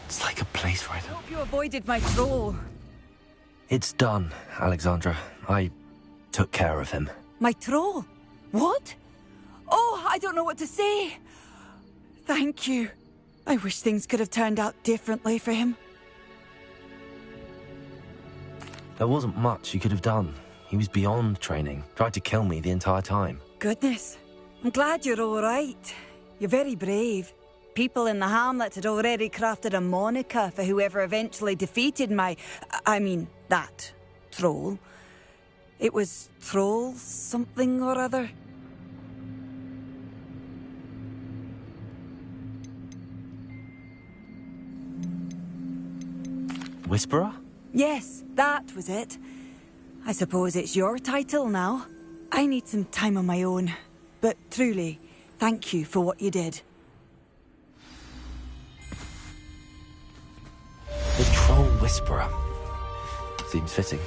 It's like a place right I hope you avoided my throw. It's done, Alexandra. I took care of him. My troll? What? Oh, I don't know what to say. Thank you. I wish things could have turned out differently for him. There wasn't much you could have done. He was beyond training, tried to kill me the entire time. Goodness. I'm glad you're all right. You're very brave. People in the hamlet had already crafted a moniker for whoever eventually defeated that troll. It was Troll something or other. Whisperer? Yes, that was it. I suppose it's your title now. I need some time on my own. But truly, thank you for what you did. The Troll Whisperer. Seems fitting.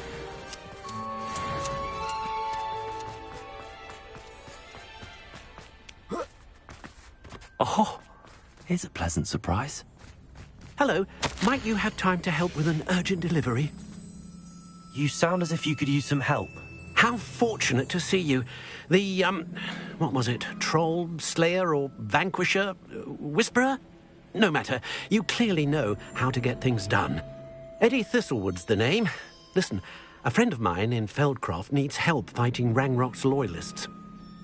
Oh, here's a pleasant surprise. Hello, might you have time to help with an urgent delivery? You sound as if you could use some help. How fortunate to see you. The, what was it? Troll, Slayer, or Vanquisher? Whisperer? No matter. You clearly know how to get things done. Eddie Thistlewood's the name. Listen, a friend of mine in Feldcroft needs help fighting Rangrock's loyalists.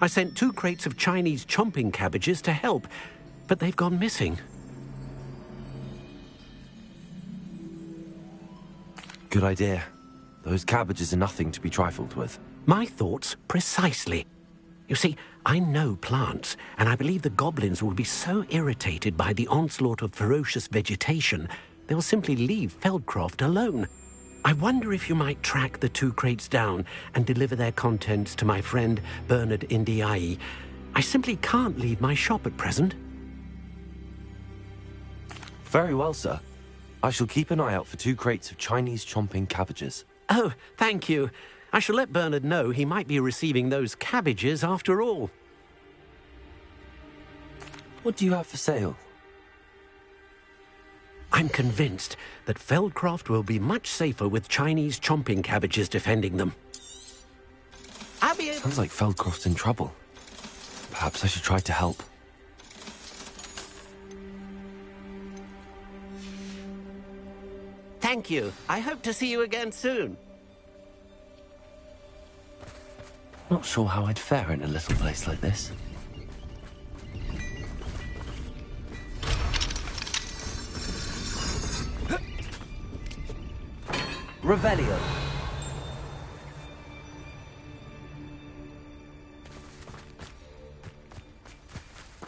I sent 2 crates of Chinese chomping cabbages to help, but they've gone missing. Good idea. Those cabbages are nothing to be trifled with. My thoughts precisely. You see, I know plants, and I believe the goblins will be so irritated by the onslaught of ferocious vegetation, they'll simply leave Feldcroft alone. I wonder if you might track the 2 crates down and deliver their contents to my friend Bernard Indiai. I simply can't leave my shop at present. Very well, sir. I shall keep an eye out for 2 crates of Chinese chomping cabbages. Oh, thank you. I shall let Bernard know he might be receiving those cabbages after all. What do you have for sale? I'm convinced that Feldcroft will be much safer with Chinese chomping cabbages defending them. Sounds like Feldcroft's in trouble. Perhaps I should try to help. Thank you. I hope to see you again soon. Not sure how I'd fare in a little place like this. Revelio.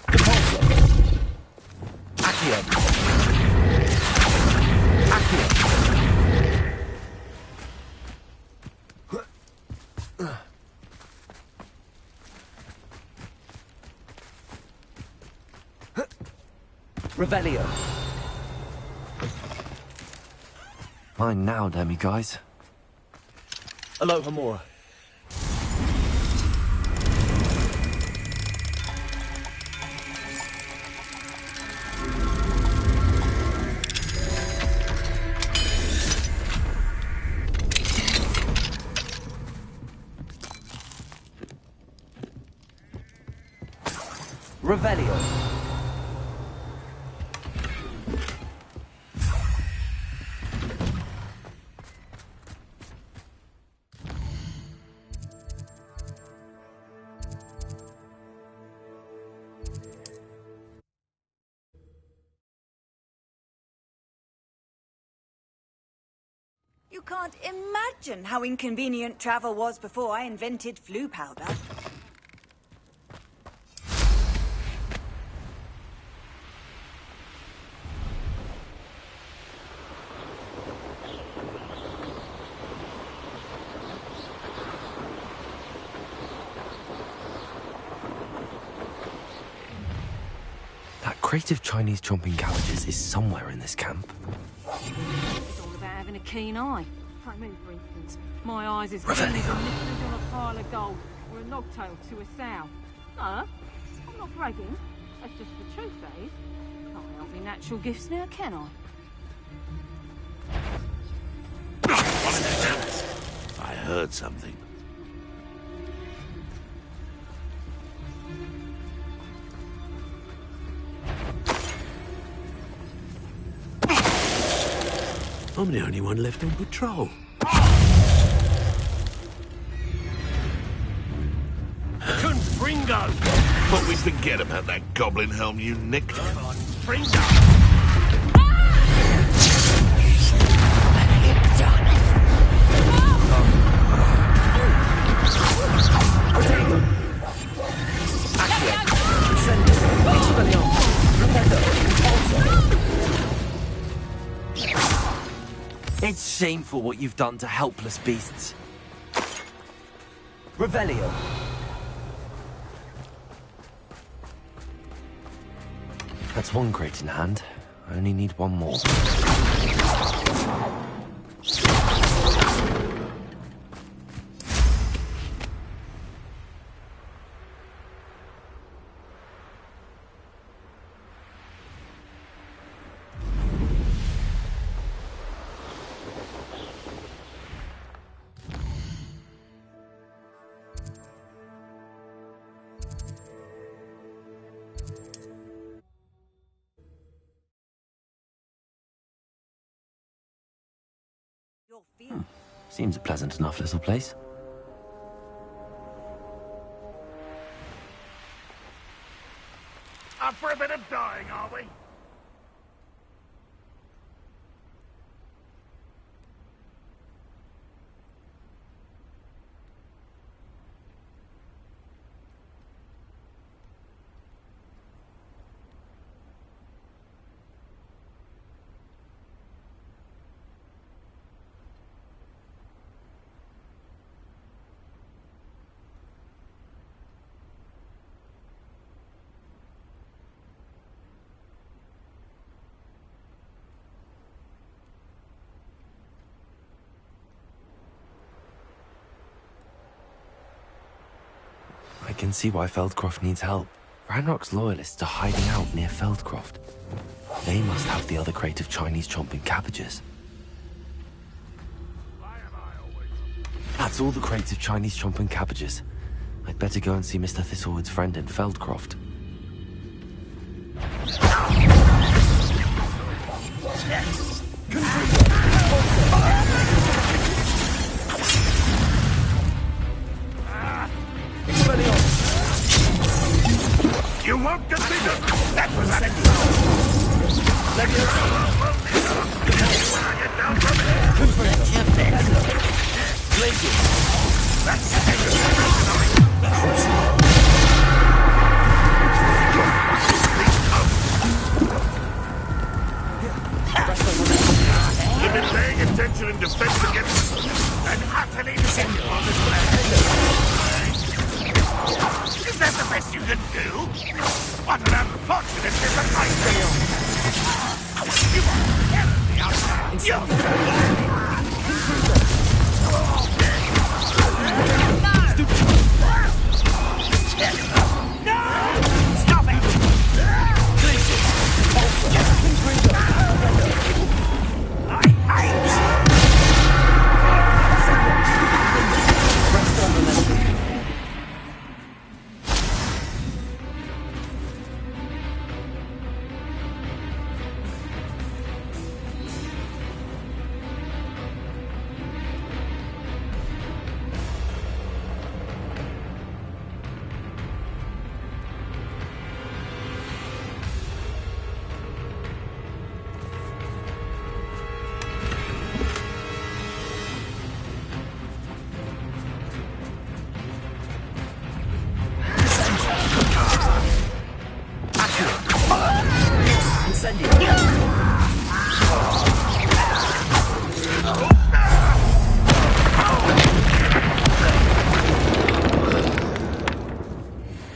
Depulso. Accio. Accio. Revelio. Mine now, demi-guys. Aloha Mora. Revelio. You can't imagine how inconvenient travel was before I invented flu powder. That crate of Chinese chomping cabbages is somewhere in this camp. It's all about having a keen eye. Like me, for instance. My eyes is Revelio. keen as a nickel on a pile of gold, or a logtail to a sow. No, I'm not bragging. That's just the truth, that is. Can't help me natural gifts now, can I? I heard something. I'm the only one left on patrol. Confringo! Thought we'd forget about that goblin helm you nicked. Confringo! It's shameful what you've done to helpless beasts. Revelio. That's one crate in hand. I only need one more. Seems a pleasant enough little place. Up for a bit of dying, are we? I can see why Feldcroft needs help. Ranrock's loyalists are hiding out near Feldcroft. They must have the other crate of Chinese chomping cabbages. That's all the crates of Chinese chomping cabbages. I'd better go and see Mr. Thistlewood's friend in Feldcroft. You won't defeat us! That was an You've been paying attention in defense against an utterly dependent on this land. Is that the best you can do? What an unfortunate disappointment! You are terribly outmatched! Stop it!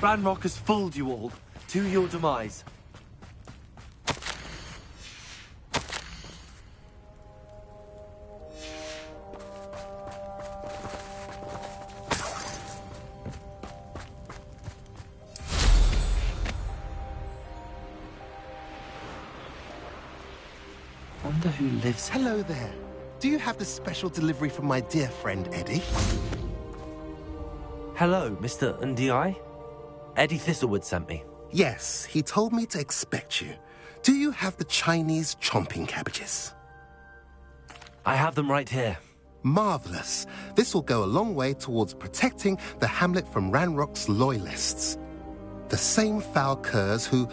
Ranrock has fooled you all, to your demise. Wonder who lives here. Hello there. Do you have the special delivery from my dear friend Eddie? Hello, Mr. Ndi. Eddie Thistlewood sent me. Yes, he told me to expect you. Do you have the Chinese chomping cabbages? I have them right here. Marvelous. This will go a long way towards protecting the hamlet from Ranrock's loyalists. The same foul curs who,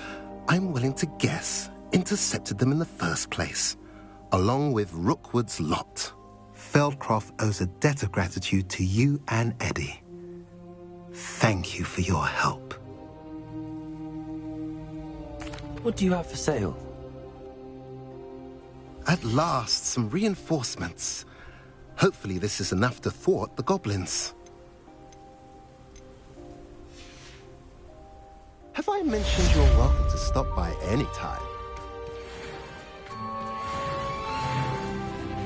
I'm willing to guess, intercepted them in the first place, along with Rookwood's lot. Feldcroft owes a debt of gratitude to you and Eddie. Thank you for your help. What do you have for sale? At last, some reinforcements. Hopefully this is enough to thwart the goblins. Have I mentioned you're welcome to stop by any time?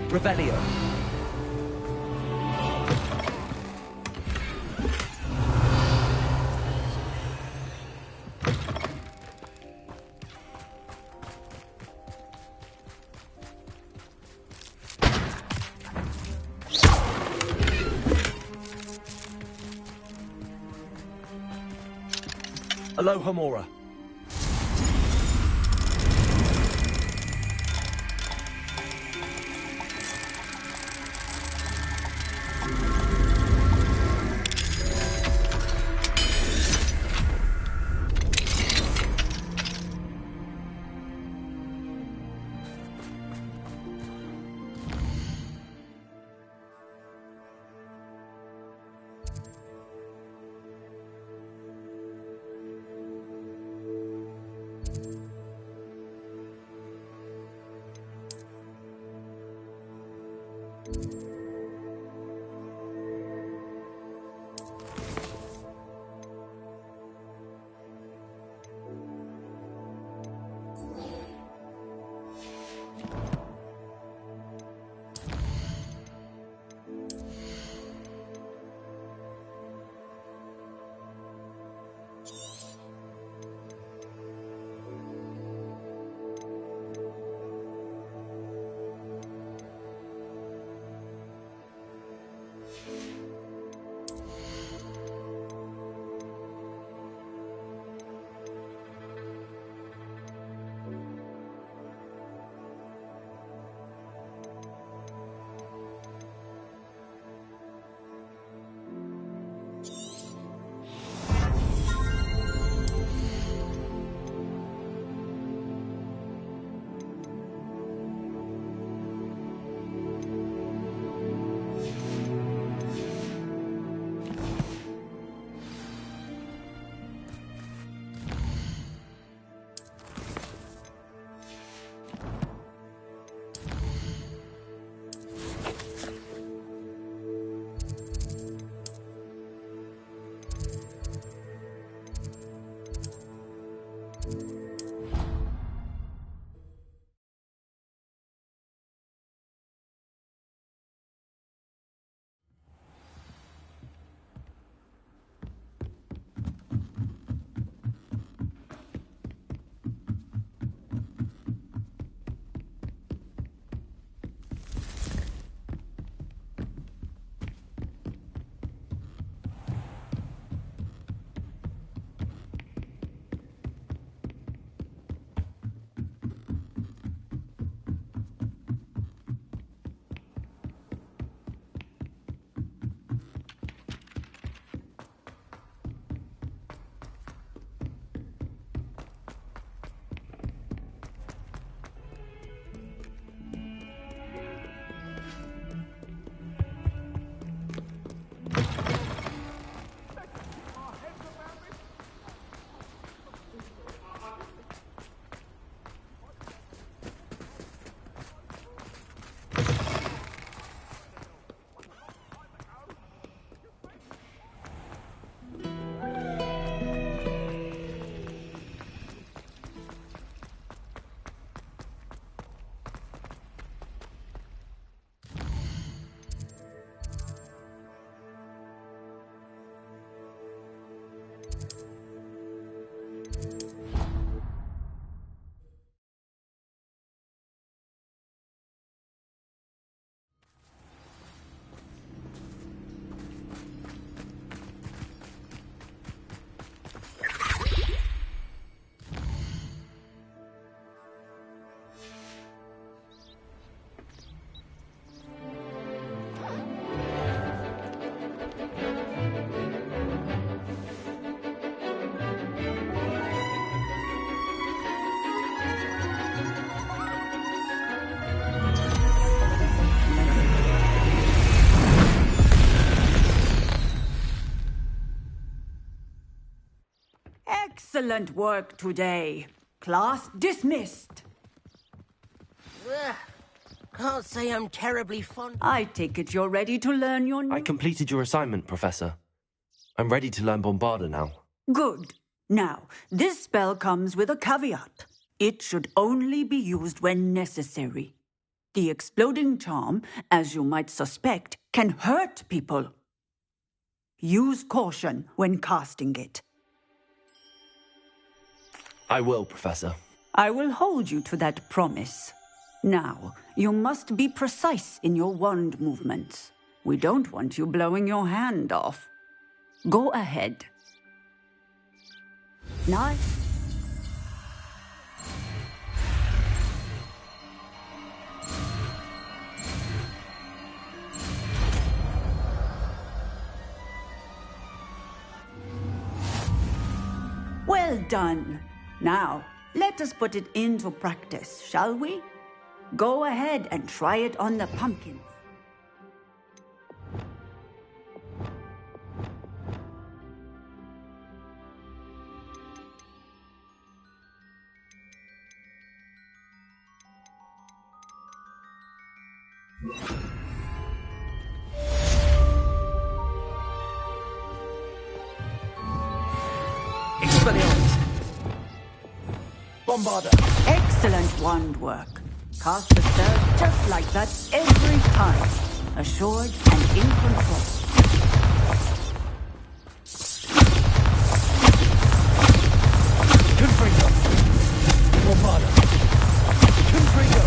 Revelio. Aloha Mora. Excellent work today. Class dismissed. Can't say I'm terribly fond. I take it you're ready to learn your new... I completed your assignment, Professor. I'm ready to learn Bombarda now. Good. Now, this spell comes with a caveat. It should only be used when necessary. The exploding charm, as you might suspect, can hurt people. Use caution when casting it. I will, Professor. I will hold you to that promise. Now, you must be precise in your wand movements. We don't want you blowing your hand off. Go ahead. Nice. Well done. Now, let us put it into practice, shall we? Go ahead and try it on the pumpkins. Expelliarmus! Bombarda! Excellent wand work. Cast the spell just like that every time. Assured and in control. Confringo! Bombarda! Confringo!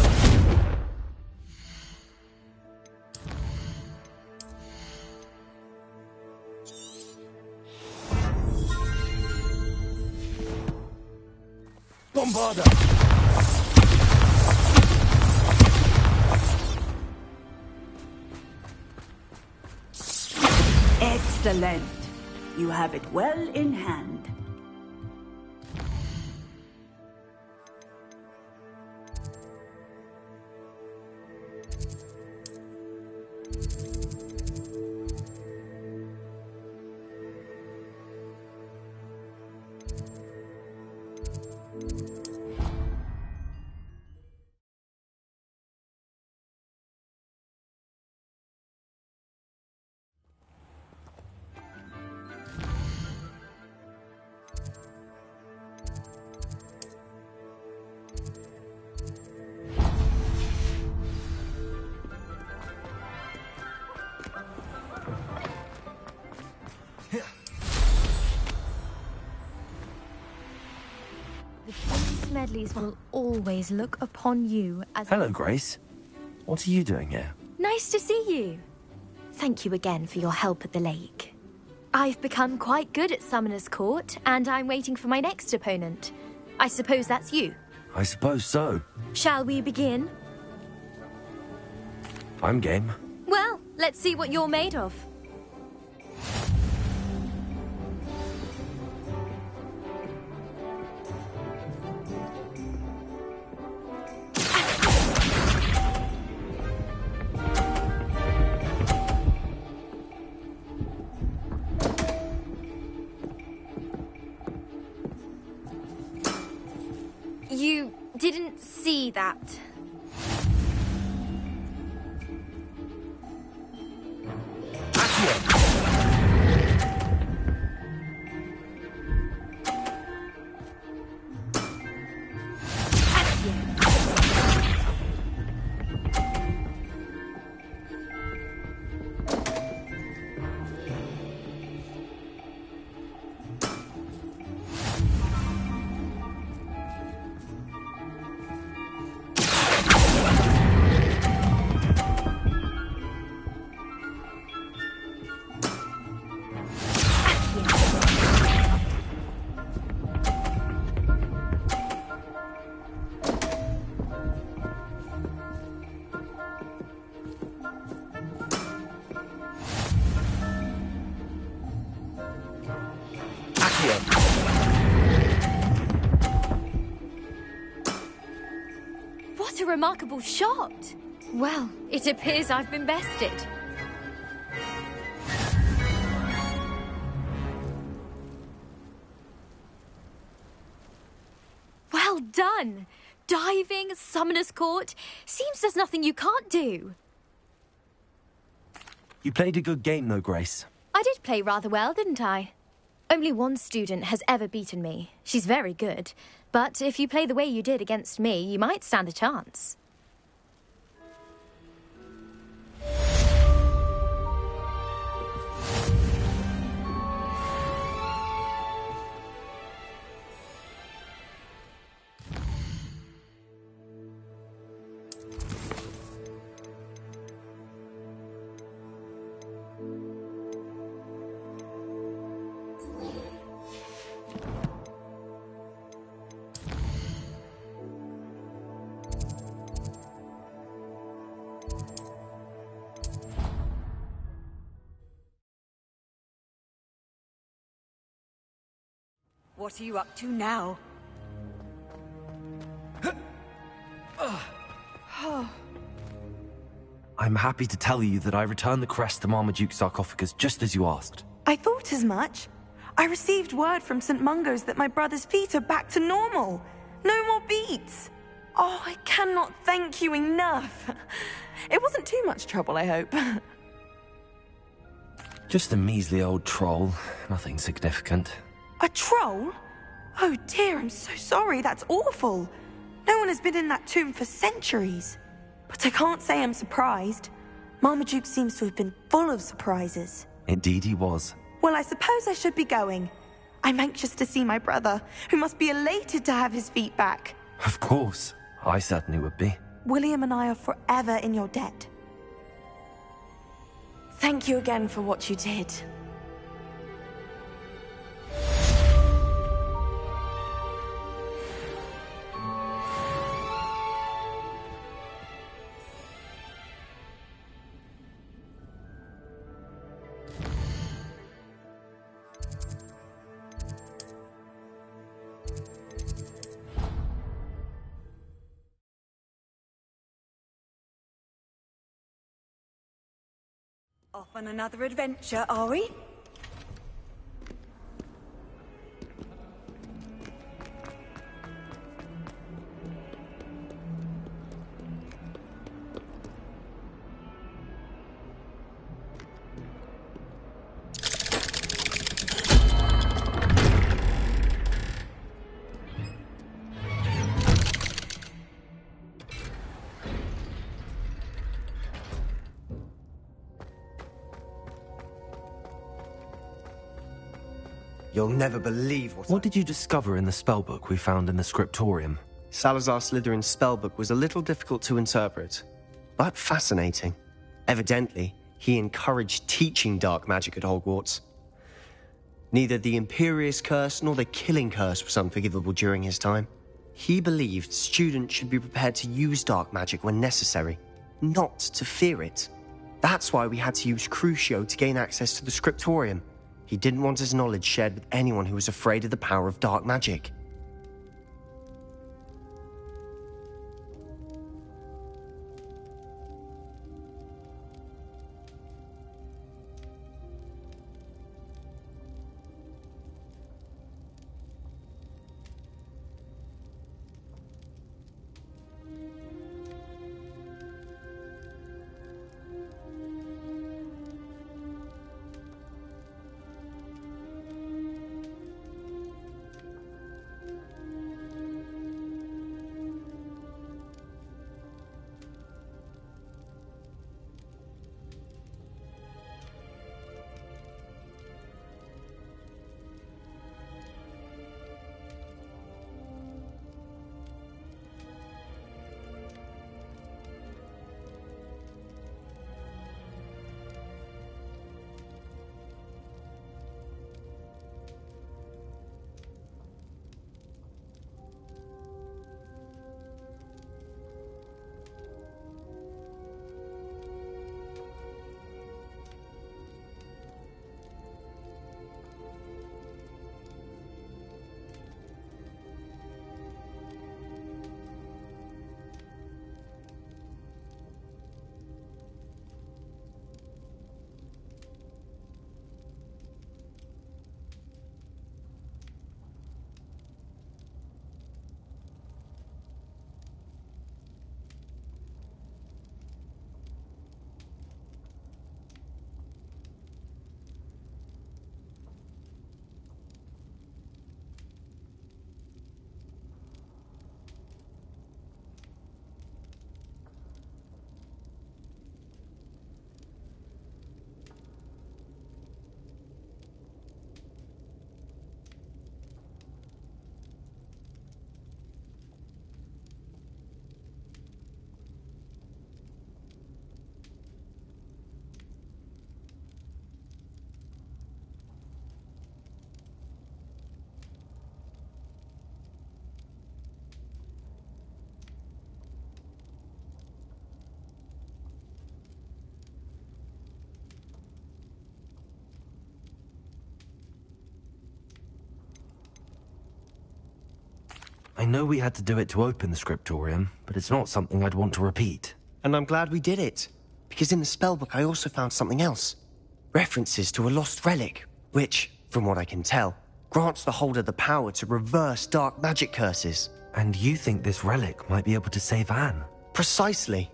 Bombarda! Excellent. You have it well in hand. Smedleys will always look upon you as... Hello, Grace. What are you doing here? Nice to see you. Thank you again for your help at the lake. I've become quite good at Summoner's Court, and I'm waiting for my next opponent. I suppose that's you. I suppose so. Shall we begin? I'm game. Well, let's see what you're made of. You didn't see that. What a remarkable shot! Well, it appears I've been bested. fun! Diving, Summoner's Court. Seems there's nothing you can't do. You played a good game, though, Grace. I did play rather well, didn't I? Only one student has ever beaten me. She's very good. But if you play the way you did against me, you might stand a chance. What are you up to now? I'm happy to tell you that I returned the crest to Marmaduke's sarcophagus just as you asked. I thought as much. I received word from St. Mungo's that my brother's feet are back to normal. No more beats. Oh, I cannot thank you enough. It wasn't too much trouble, I hope. Just a measly old troll. Nothing significant. A troll? Oh dear, I'm so sorry. That's awful. No one has been in that tomb for centuries. But I can't say I'm surprised. Marmaduke seems to have been full of surprises. Indeed he was. Well, I suppose I should be going. I'm anxious to see my brother, who must be elated to have his feet back. Of course. I certainly would be. William and I are forever in your debt. Thank you again for what you did. Off on another adventure, are we? You'll never believe What did you discover in the spellbook we found in the scriptorium? Salazar Slytherin's spellbook was a little difficult to interpret, but fascinating. Evidently, he encouraged teaching dark magic at Hogwarts. Neither the Imperious Curse nor the Killing Curse was unforgivable during his time. He believed students should be prepared to use dark magic when necessary, not to fear it. That's why we had to use Crucio to gain access to the scriptorium. He didn't want his knowledge shared with anyone who was afraid of the power of dark magic. know we had to do it to open the scriptorium, but it's not something I'd want to repeat. And I'm glad we did it, because in the spellbook I also found something else. References to a lost relic, which, from what I can tell, grants the holder the power to reverse dark magic curses. And you think this relic might be able to save Anne? Precisely.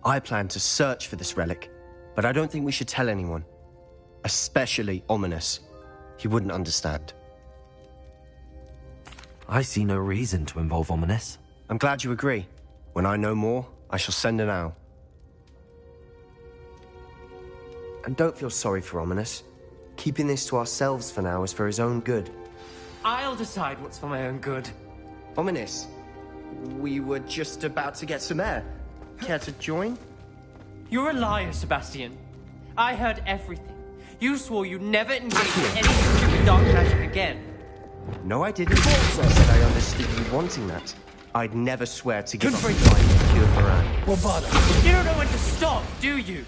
I plan to search for this relic, but I don't think we should tell anyone. Especially Ominous. He wouldn't understand. I see no reason to involve Ominous. I'm glad you agree. When I know more, I shall send an owl. And don't feel sorry for Ominous. Keeping this to ourselves for now is for his own good. I'll decide what's for my own good. Ominous, we were just about to get some air. Care to join? You're a liar, Sebastian. I heard everything. You swore you'd never engage in any stupid dark magic again. No, I didn't. I said I understood you wanting that. I'd never swear to give up trying to cure for Anne. Well, bother. You don't know when to stop, do you?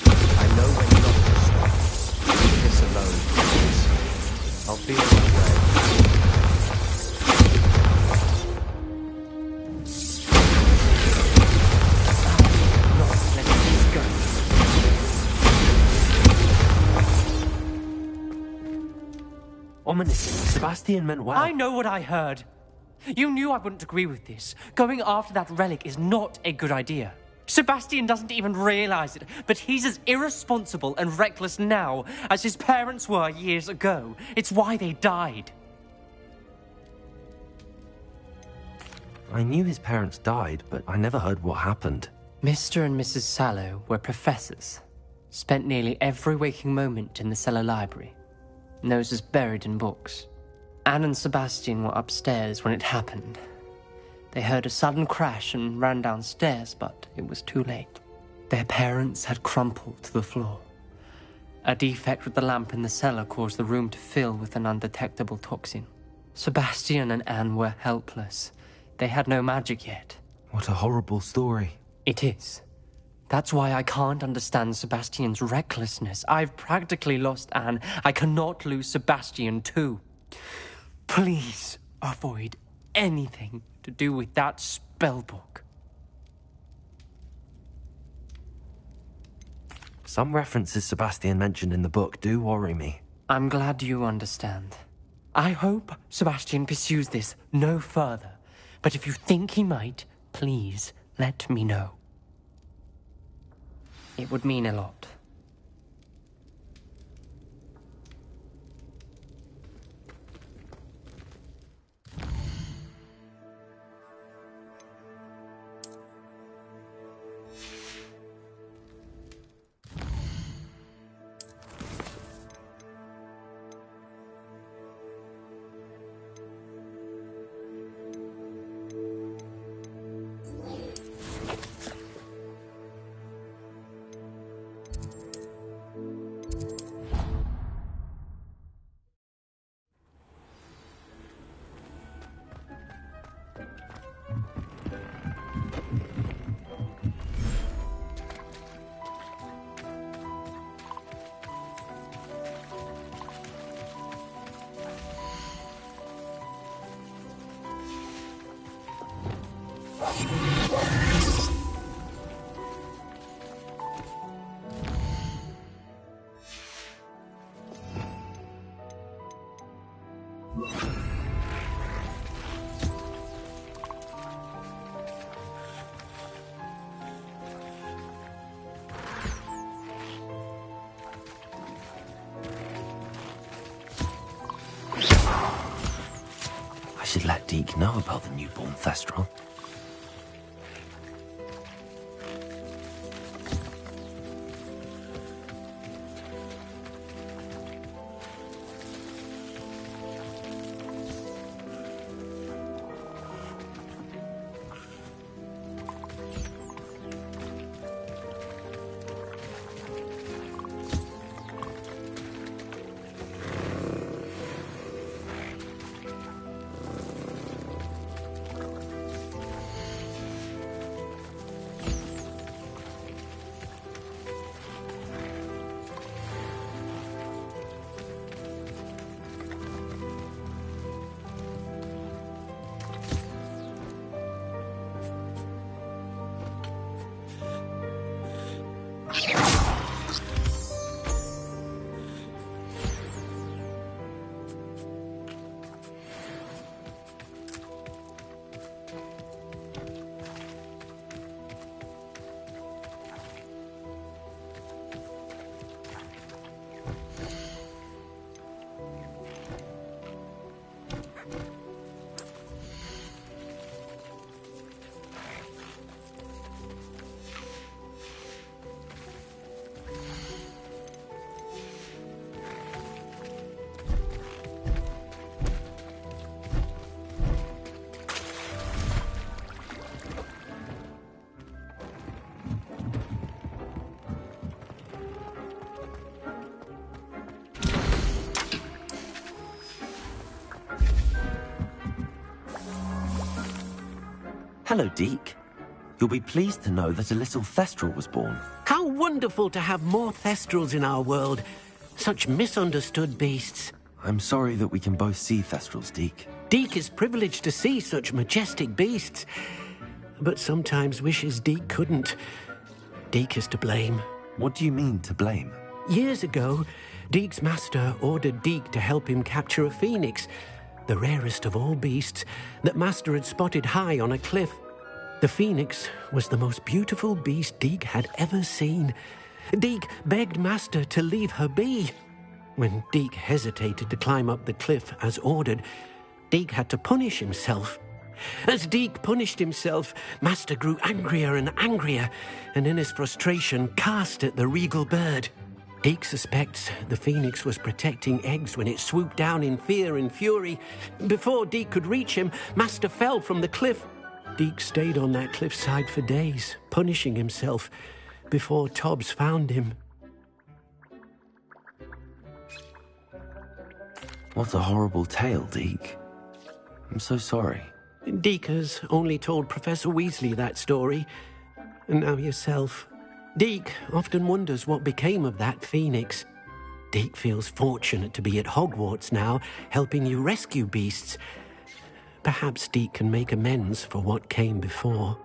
I know when not to stop. Leave this alone, please. I'll feel that way. Ominous, Sebastian meant well. I know what I heard. You knew I wouldn't agree with this. Going after that relic is not a good idea. Sebastian doesn't even realize it, but he's as irresponsible and reckless now as his parents were years ago. It's why they died. I knew his parents died, but I never heard what happened. Mr. and Mrs. Sallow were professors. Spent nearly every waking moment in the cellar library. Noses buried in books. Anne and Sebastian were upstairs when it happened. They heard a sudden crash and ran downstairs, but it was too late. Their parents had crumpled to the floor. A defect with the lamp in the cellar caused the room to fill with an undetectable toxin. Sebastian and Anne were helpless. They had no magic yet. What a horrible story. It is. That's why I can't understand Sebastian's recklessness. I've practically lost Anne. I cannot lose Sebastian too. Please avoid anything to do with that spellbook. Some references Sebastian mentioned in the book do worry me. I'm glad you understand. I hope Sebastian pursues this no further. But if you think he might, please let me know. It would mean a lot. I should let Deke know about the newborn Thestral. Hello, Deke. You'll be pleased to know that a little Thestral was born. How wonderful to have more Thestrals in our world. Such misunderstood beasts. I'm sorry that we can both see Thestrals, Deke. Deke is privileged to see such majestic beasts, but sometimes wishes Deke couldn't. Deke is to blame. What do you mean, to blame? Years ago, Deke's master ordered Deke to help him capture a phoenix, the rarest of all beasts, that master had spotted high on a cliff. The phoenix was the most beautiful beast Deke had ever seen. Deke begged master to leave her be. When Deke hesitated to climb up the cliff as ordered, Deke had to punish himself. As Deke punished himself, master grew angrier and angrier, and in his frustration cast at the regal bird. Deke suspects the phoenix was protecting eggs when it swooped down in fear and fury. Before Deke could reach him, master fell from the cliff. Deke stayed on that cliffside for days, punishing himself, before Tobbs found him. What a horrible tale, Deke. I'm so sorry. Deke has only told Professor Weasley that story, and now yourself. Deke often wonders what became of that phoenix. Deke feels fortunate to be at Hogwarts now, helping you rescue beasts. Perhaps Deke can make amends for what came before.